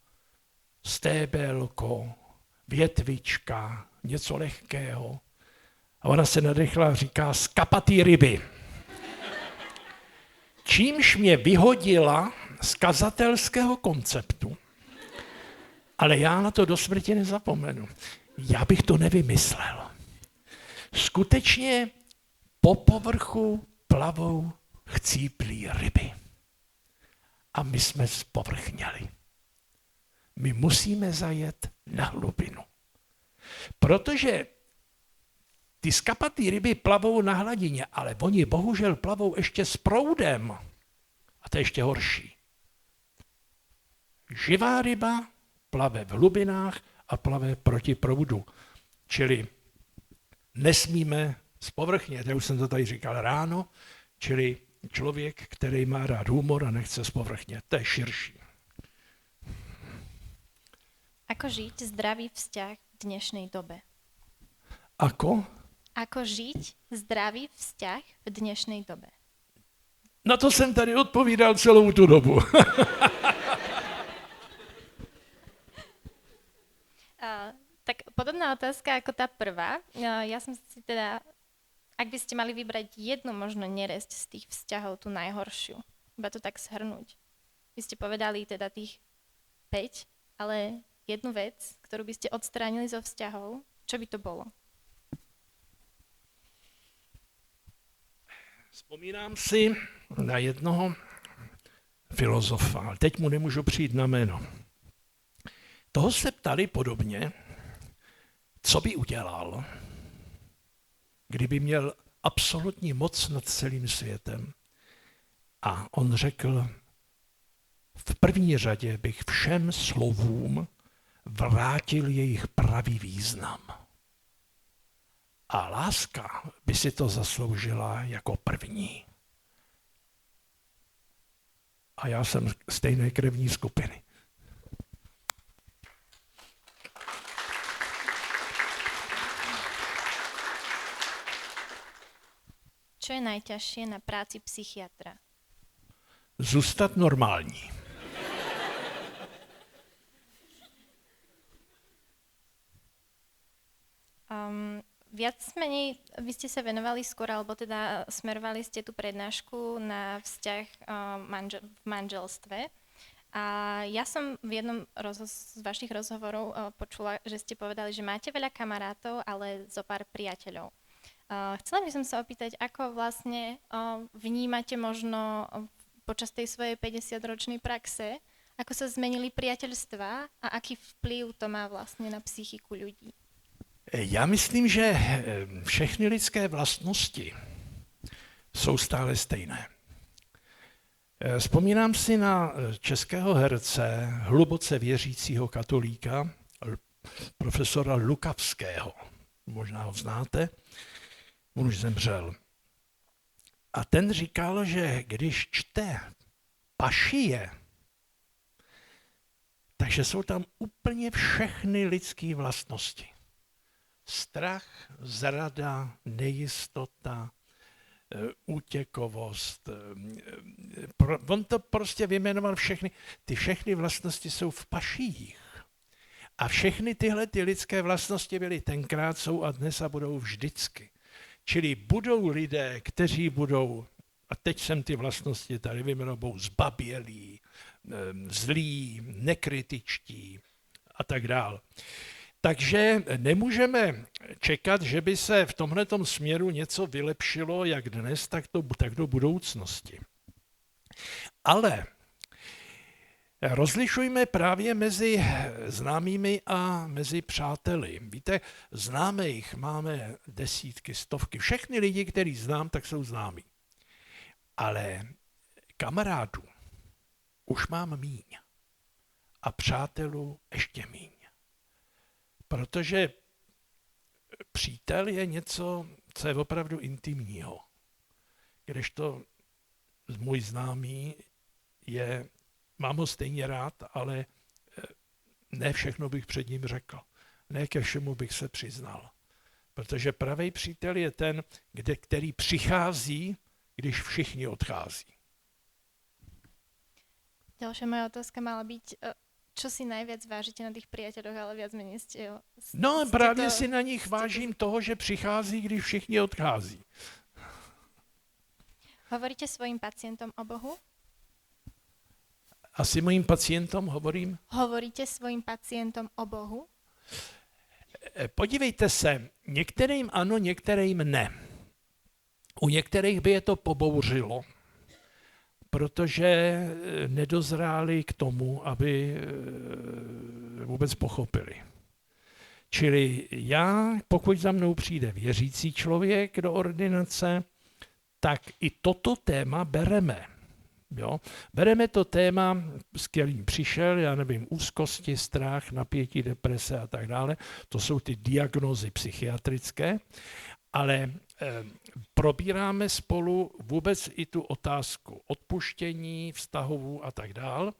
stébelko, větvička, něco lehkého. A ona se nadechla a říká, skapatý ryby. Čímž mě vyhodila z kazatelského konceptu. Ale já na to do smrti nezapomenu. Já bych to nevymyslel. Skutečně po povrchu plavou chcíplý ryby. A my jsme zpovrchněli. My musíme zajet na hlubinu. Protože ty skapatý ryby plavou na hladině, ale oni bohužel plavou ještě s proudem. A to je ještě horší. Živá ryba plave v hlubinách a plave proti proudu. Čili nesmíme zpovrchnět, já už jsem to tady říkal ráno, čili člověk, který má rád humor a nechce zpovrchnět, to je širší. Ako žiť zdravý vzťah v dnešnej dobe? Ako? Ako žiť zdravý vzťah v dnešnej dobe? Na to jsem tady odpovídal celou tu dobu. Tak podobná otázka ako tá prvá. Ja som si teda, ak by ste mali vybrať jednu možno neresť z tých vzťahov, tú najhoršiu, iba to tak shrnúť. Vy ste povedali teda tých 5, ale jednu vec, ktorú by ste odstránili zo vzťahov, čo by to bolo? Vzpomínám si na jednoho filozofa, ale teď mu nemůžu přijít na jméno. Toho se ptali podobně, co by udělal, kdyby měl absolutní moc nad celým světem. A on řekl, v první řadě bych všem slovům vrátil jejich pravý význam. A láska by si to zasloužila jako první. A já jsem stejné krevní skupiny. Čo je najťažšie na práci psychiatra? Zůstat normální. Viac menej, vy ste sa venovali skôr, alebo teda smerovali ste tú prednášku na vzťah v manželstve. A ja som v jednom z vašich rozhovorov počula, že ste povedali, že máte veľa kamarátov, ale zo pár priateľov. Chcela by som sa opýtať, ako vlastne vnímate možno počas tej svojej 50-ročnej praxe, ako sa zmenili priateľstvá a aký vplyv to má vlastne na psychiku ľudí? Já myslím, že všechny lidské vlastnosti jsou stále stejné. Vzpomínám si na českého herce, hluboce věřícího katolíka, profesora Lukavského. Možná ho znáte, on už zemřel. A ten říkal, že když čte Pašije, takže jsou tam úplně všechny lidské vlastnosti. Strach, zrada, nejistota, útěkovost. On to prostě vyjmenoval všechny. Ty všechny vlastnosti jsou v Pašijích. A všechny tyhle ty lidské vlastnosti byly tenkrát, jsou a dnes a budou vždycky. Čili budou lidé, kteří budou, a teď jsem ty vlastnosti tady vyjmenoval, zbabělí, zlí, nekritičtí a tak dál. Takže nemůžeme čekat, že by se v tomhletom směru něco vylepšilo jak dnes, tak do budoucnosti. Ale rozlišujme právě mezi známými a mezi přáteli. Víte, známých máme desítky, stovky. Všechny lidi, který znám, tak jsou známí. Ale kamarádů už mám míň. A přátelů ještě míň. Protože přítel je něco, co je opravdu intimního. Kdežto můj známý je, mám ho stejně rád, ale ne všechno bych před ním řekl. Ne ke všemu bych se přiznal. Protože pravý přítel je ten, který přichází, když všichni odchází. Ďalšia moja otázka mala byť, čo si najviac vážite na tých priateľoch, ale viac menej ste... No právě si na nich vážím toho, že přichází, když všichni odchází. Hovoríte svojim pacientom o Bohu? Asi mojim pacientům hovorím? Hovoríte svojim pacientom o Bohu? Podívejte se, některým ano, některým ne. U některých by je to pobouřilo, protože nedozráli k tomu, aby vůbec pochopili. Čili já, pokud za mnou přijde věřící člověk do ordinace, tak i toto téma bereme. Jo? Bereme to téma, s kterým přišel, já nevím, úzkosti, strach, napětí, deprese a tak dále. To jsou ty diagnózy psychiatrické, ale probíráme spolu vůbec i tu otázku odpuštění, vztahovů a tak dále.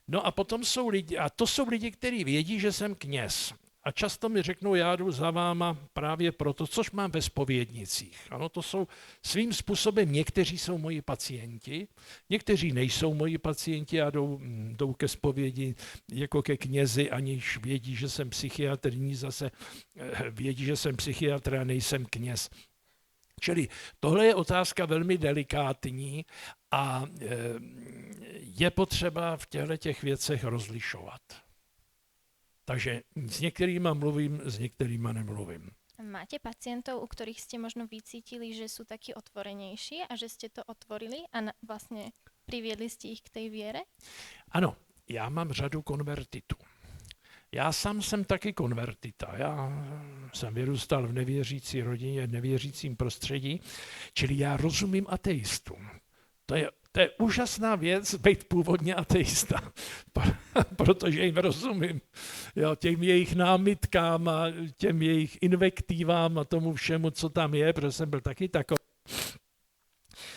No a potom jsou lidi, a to jsou lidi, kteří vědí, že jsem kněz. A často mi řeknou, já jdu za váma právě proto, což mám ve zpovědnicích. Ano, to jsou svým způsobem, někteří jsou moji pacienti, někteří nejsou moji pacienti a jdou ke zpovědi jako ke knězi, aniž vědí, že jsem psychiatr, jiní zase vědí, že jsem psychiatr a nejsem kněz. Čili tohle je otázka velmi delikátní a je potřeba v těchto věcech rozlišovat. Takže s některýma mluvím, s některýma nemluvím. Máte pacientov, u ktorých ste možno vycítili, že sú takí otvorenejší a že ste to otvorili a vlastne priviedli ste ich k tej viere? Ano, já mám řadu konvertitů. Já sám jsem taky konvertita. Já jsem vyrůstal v nevěřící rodině, v nevěřícím prostředí, čili já rozumím ateistům. To je úžasná věc, být původně ateista, protože jim rozumím. Jo, těm jejich námitkám a těm jejich invektivám a tomu všemu, co tam je, protože jsem byl taky takový.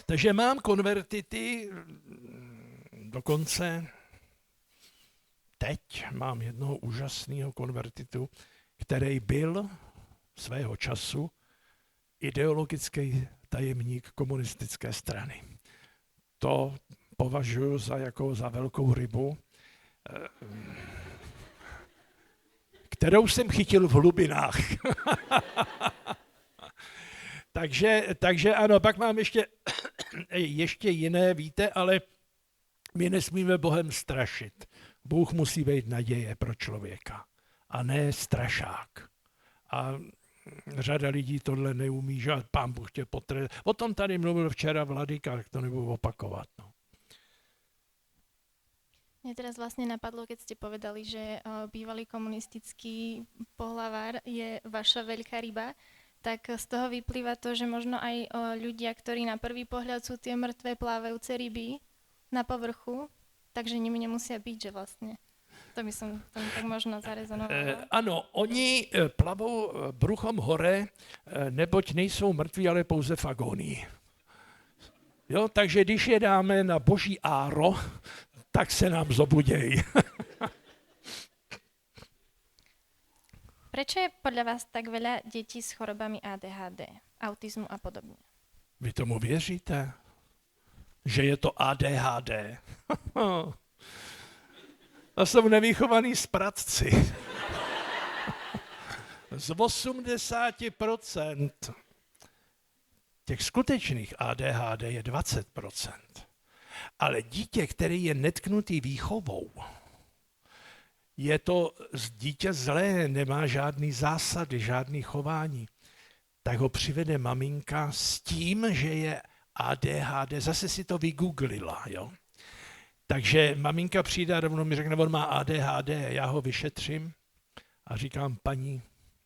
Takže mám konvertity, dokonce teď mám jednoho úžasného konvertitu, který byl svého času ideologický tajemník komunistické strany. To považuji za velkou rybu, kterou jsem chytil v hlubinách. takže ano, pak mám ještě jiné, víte, ale my nesmíme Bohem strašit. Bůh musí být naděje pro člověka a ne strašák. A řada lidí tohle neumí, že Pán Bůh tě potrestá. O tom tady mluvil včera Vladyka, tak to nebudu opakovat. No. Mne teraz vlastne napadlo, keď ste povedali, že bývalý komunistický pohlavár je vaša veľká ryba, tak z toho vyplýva to, že možno aj ľudia, ktorí na prvý pohľad sú tie mŕtve plávajúce ryby na povrchu, takže nimi nemusia byť, že vlastne. To by som tam tak možno zarezonovala. Ano, oni plavou bruchom hore, neboť nejsou mrtví, ale pouze v agónii. Jo, takže když je dáme na boží áro, tak se nám zobuděj. Prečo je podľa vás tak veľa detí s chorobami ADHD, autizmu a podobne? Vy tomu věříte? Že je to ADHD? To jsou nevychovaní spratci. Z 80% těch skutečných ADHD je 20%. Ale dítě, který je netknutý výchovou, je to dítě zlé, nemá žádný zásady, žádný chování, tak ho přivede maminka s tím, že je ADHD, zase si to vygooglila, jo. Takže maminka přijde a rovnou mi řekne, on má ADHD, já ho vyšetřím a říkám, paní,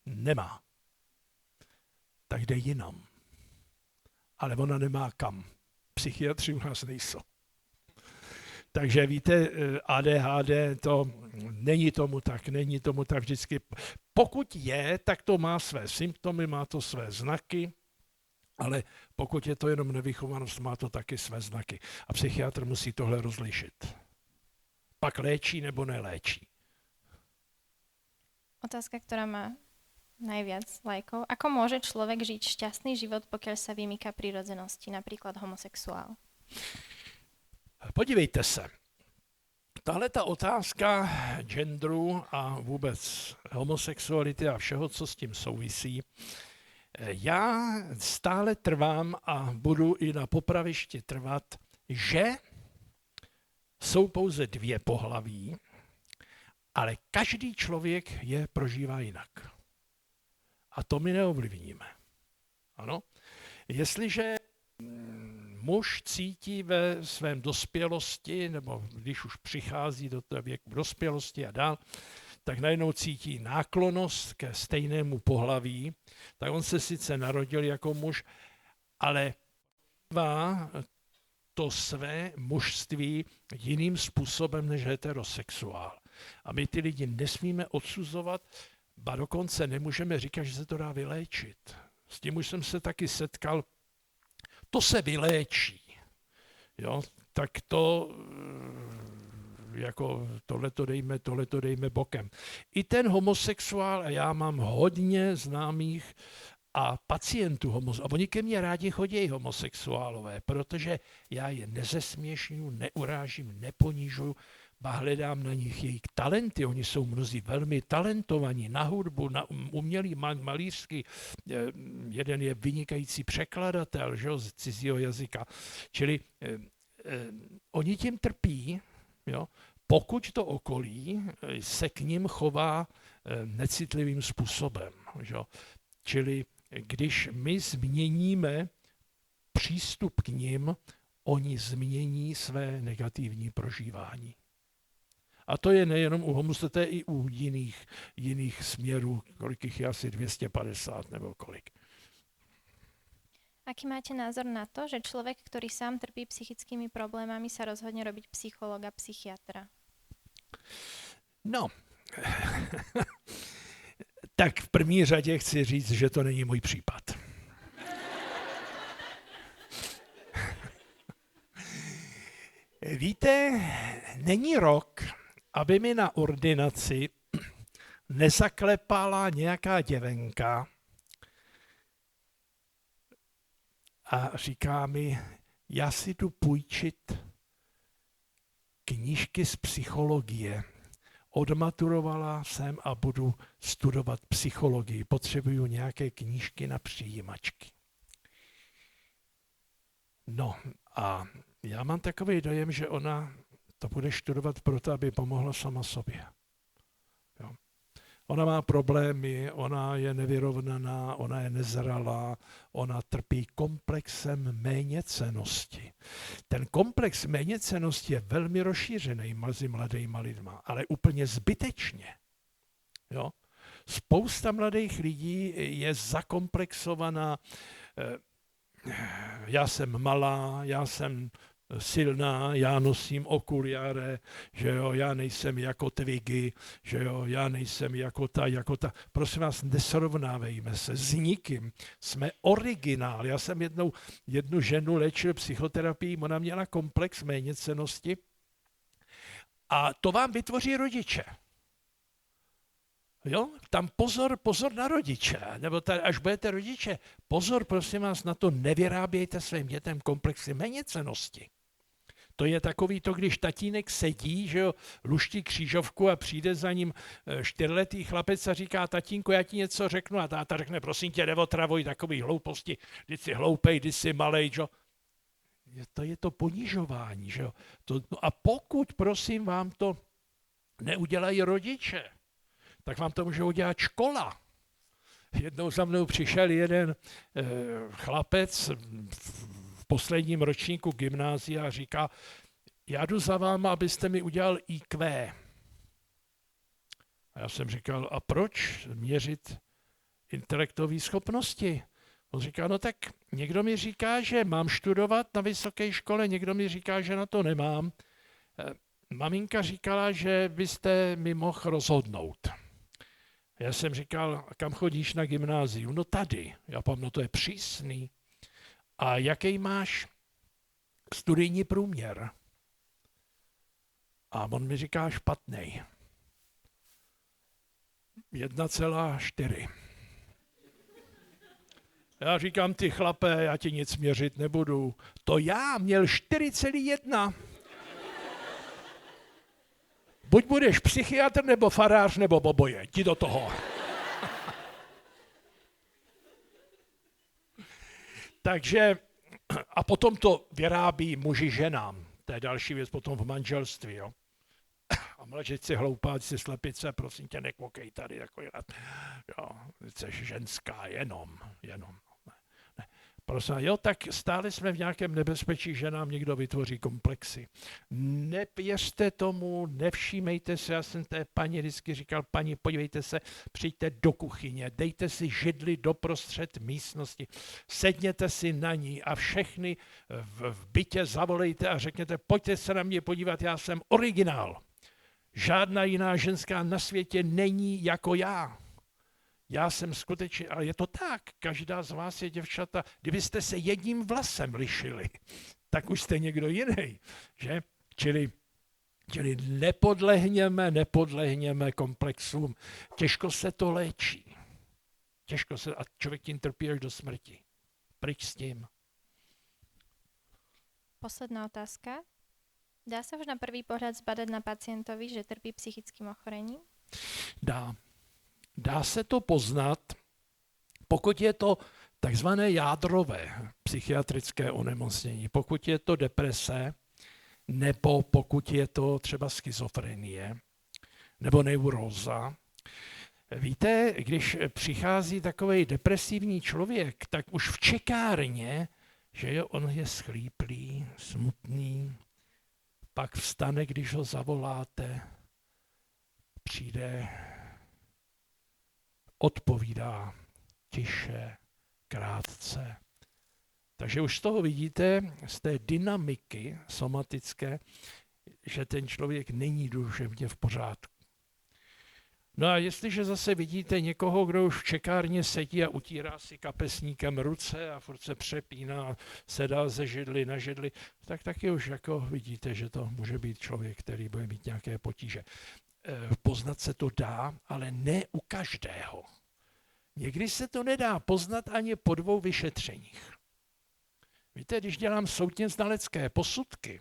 nemá. Tak jde jinam. Ale ona nemá kam. Psychiatři u nás nejsou. Takže víte, ADHD, to není tomu tak vždycky. Pokud je, tak to má své symptomy, má to své znaky, ale pokud je to jenom nevychovanost, má to taky své znaky. A psychiatr musí tohle rozlišit. Pak léčí nebo neléčí. Otázka, ktorá má najviac lajkov. Ako môže človek žiť šťastný život, pokiaľ sa vymýka prírodzenosti, napríklad homosexuál? Podívejte se. Tahle ta otázka genderu a vůbec homosexuality a všeho, co s tím souvisí, já stále trvám a budu i na popravišti trvat, že jsou pouze dvě pohlaví, ale každý člověk je prožívá jinak. A to my neovlivníme. Ano? Jestliže muž cítí ve svém dospělosti, nebo když už přichází do toho věku dospělosti a dál, tak najednou cítí náklonnost ke stejnému pohlaví, tak on se sice narodil jako muž, ale má to své mužství jiným způsobem než heterosexuál. A my ty lidi nesmíme odsuzovat, ba dokonce nemůžeme říkat, že se to dá vyléčit. S tím už jsem se taky setkal. To se vyléčí. Jo? Tak to jako tohleto dejme bokem. I ten homosexuál, a já mám hodně známých a pacientů homosexuálů, a oni ke mně rádi chodí homosexuálové, protože já je nezesměšňuji, neurážím, neponižuju, ba hledám na nich jejich talenty. Oni jsou mnozí velmi talentovaní na hudbu, na umělý malířský. Jeden je vynikající překladatel, že jo, z cizího jazyka. Čili oni tím trpí, jo, pokud to okolí se k ním chová necitlivým způsobem. Že jo. Čili když my změníme přístup k nim, oni změní své negativní prožívání. A to je nejenom u homosexuálů, to je i u jiných směrů, kolik jich je asi 250 nebo kolik. Aký máte názor na to, že človek, ktorý sám trpí psychickými problémami, sa rozhodne robiť psychologa, psychiatra? No, tak v první řadě chci říct, že to není můj případ. Víte, není rok, aby mi na ordinaci nezaklepala nějaká děvenka a říká mi, já si jdu půjčit knížky z psychologie. Odmaturovala jsem a budu studovat psychologii. Potřebuju nějaké knížky na přijímačky. No a já mám takový dojem, že ona to bude studovat proto, aby pomohla sama sobě. Jo. Ona má problémy, ona je nevyrovnaná, ona je nezralá, ona trpí komplexem méněcennosti. Ten komplex méněcennosti je velmi rozšířený mezi mladýma lidma, ale úplně zbytečně. Jo. Spousta mladých lidí je zakomplexovaná. Já jsem malá, já jsem silná, já nosím okuliare, že jo, já nejsem jako Twiggy, že jo, já nejsem jako ta. Prosím vás, nesrovnávejme se s nikým. Jsme originál. Já jsem jednu ženu léčil psychoterapií, ona měla komplex méněcennosti a to vám vytvoří rodiče. Jo? Tam pozor na rodiče, nebo až budete rodiče, pozor, prosím vás, na to nevyrábějte svým dětem komplexy méněcennosti. To je takový to, když tatínek sedí, že jo, luští křížovku a přijde za ním 4letý chlapec a říká, tatínku, já ti něco řeknu, a táta řekne, prosím tě, neotravuj takový hlouposti, když jsi hloupej, když jsi malej, že jo. To je to ponižování, že jo. No a pokud, prosím, vám to neudělají rodiče, tak vám to může udělat škola. Jednou za mnou přišel jeden chlapec v posledním ročníku gymnázia a říká, já jdu za váma, abyste mi udělal IQ. A já jsem říkal, a proč měřit intelektové schopnosti? On říká, no tak někdo mi říká, že mám studovat na vysoké škole, někdo mi říká, že na to nemám. Maminka říkala, že byste mi mohl rozhodnout. Já jsem říkal, kam chodíš na gymnázium? No tady. Já pám, no to je přísný. A jaký máš studijní průměr? A on mi říká špatnej. 1,4. Já říkám, ty chlape, já ti nic měřit nebudu. To já měl 4,1. Buď budeš psychiatr, nebo farář, nebo oboje. Jdi do toho. Takže, a potom to vyrábí muži ženám. To je další věc potom v manželství. Jo? A mlčeci hloupáci, slepice, prosím tě, nekvokej tady. Jo, jsi ženská, jenom. Ne. Prosím, jo, tak stále jsme v nějakém nebezpečí, že nám někdo vytvoří komplexy. Nepěřte tomu, nevšímejte se, já jsem té paní vždycky říkal, paní, podívejte se, přijďte do kuchyně, dejte si židli doprostřed místnosti, sedněte si na ní a všechny v bytě zavolejte a řekněte, pojďte se na mě podívat, já jsem originál. Žádná jiná ženská na světě není jako já. Já jsem skutečně, ale je to tak, každá z vás je děvčata, kdybyste se jedním vlasem lišili, tak už jste někdo jiný, že? Čili nepodlehněme komplexům. Těžko se to léčí. A člověk tím trpí až do smrti. Pryč s tím. Posledná otázka. Dá se už na prvý pohled zbadať na pacientovi, že trpí psychickým ochorením? Dá se to poznat, pokud je to takzvané jádrové psychiatrické onemocnění, pokud je to deprese, nebo pokud je to třeba schizofrenie, nebo neuróza. Víte, když přichází takový depresivní člověk, tak už v čekárně, že on je schlíplý, smutný, pak vstane, když ho zavoláte, přijde, odpovídá tiše, krátce. Takže už z toho vidíte, z té dynamiky somatické, že ten člověk není duševně v pořádku. No a jestliže zase vidíte někoho, kdo už v čekárně sedí a utírá si kapesníkem ruce a furt se přepíná, sedá ze židli na židli, tak taky už jako vidíte, že to může být člověk, který bude mít nějaké potíže. Poznat se to dá, ale ne u každého. Někdy se to nedá poznat ani po 2 vyšetřeních. Víte, když dělám soudně znalecké posudky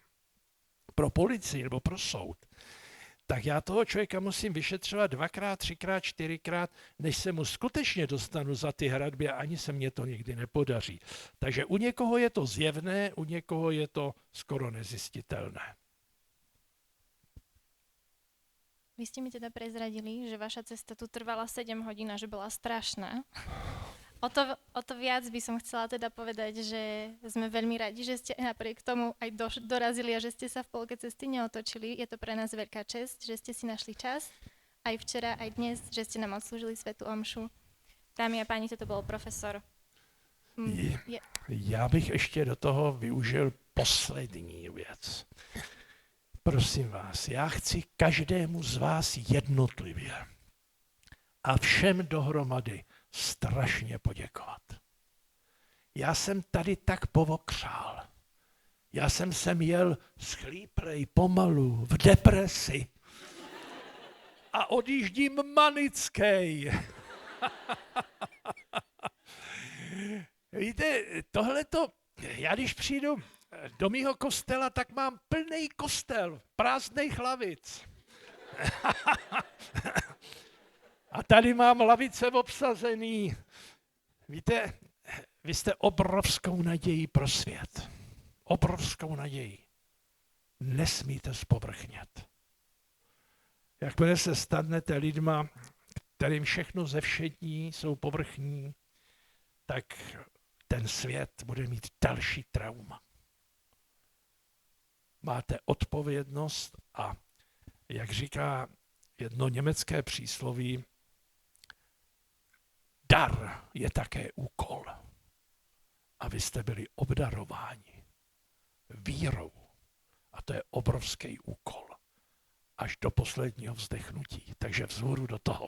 pro policii nebo pro soud, tak já toho člověka musím vyšetřovat 2krát, 3krát, 4krát, než se mu skutečně dostanu za ty hradby a ani se mně to nikdy nepodaří. Takže u někoho je to zjevné, u někoho je to skoro nezjistitelné. Vy ste mi teda prezradili, že vaša cesta tu trvala 7 hodín a že bola strašná. O to viac by som chcela teda povedať, že sme veľmi radi, že ste napriek tomu aj dorazili a že ste sa v polke cesty neotočili. Je to pre nás veľká česť, že ste si našli čas, aj včera, aj dnes, že ste nám odslúžili svätú omšu. Dámy a páni, toto bol profesor. Já bych ještě do toho využil poslední věc. Prosím vás, já chci každému z vás jednotlivě a všem dohromady strašně poděkovat. Já jsem tady tak povokřál. Já jsem sem jel schlíplej pomalu, v depresi a odjíždím manickej. Víte, tohleto, já když přijdu do mýho kostela, tak mám plný kostel, prázdných lavic. A tady mám lavice obsazený. Víte, vy jste obrovskou nadějí pro svět. Obrovskou nadějí. Nesmíte zpovrchnět. Jakmile se stanete lidma, kterým všechno zevšední, jsou povrchní, tak ten svět bude mít další trauma. Máte odpovědnost a, jak říká jedno německé přísloví, dar je také úkol. A vy jste byli obdarováni vírou. A to je obrovský úkol. Až do posledního vzdechnutí. Takže vzhůru do toho.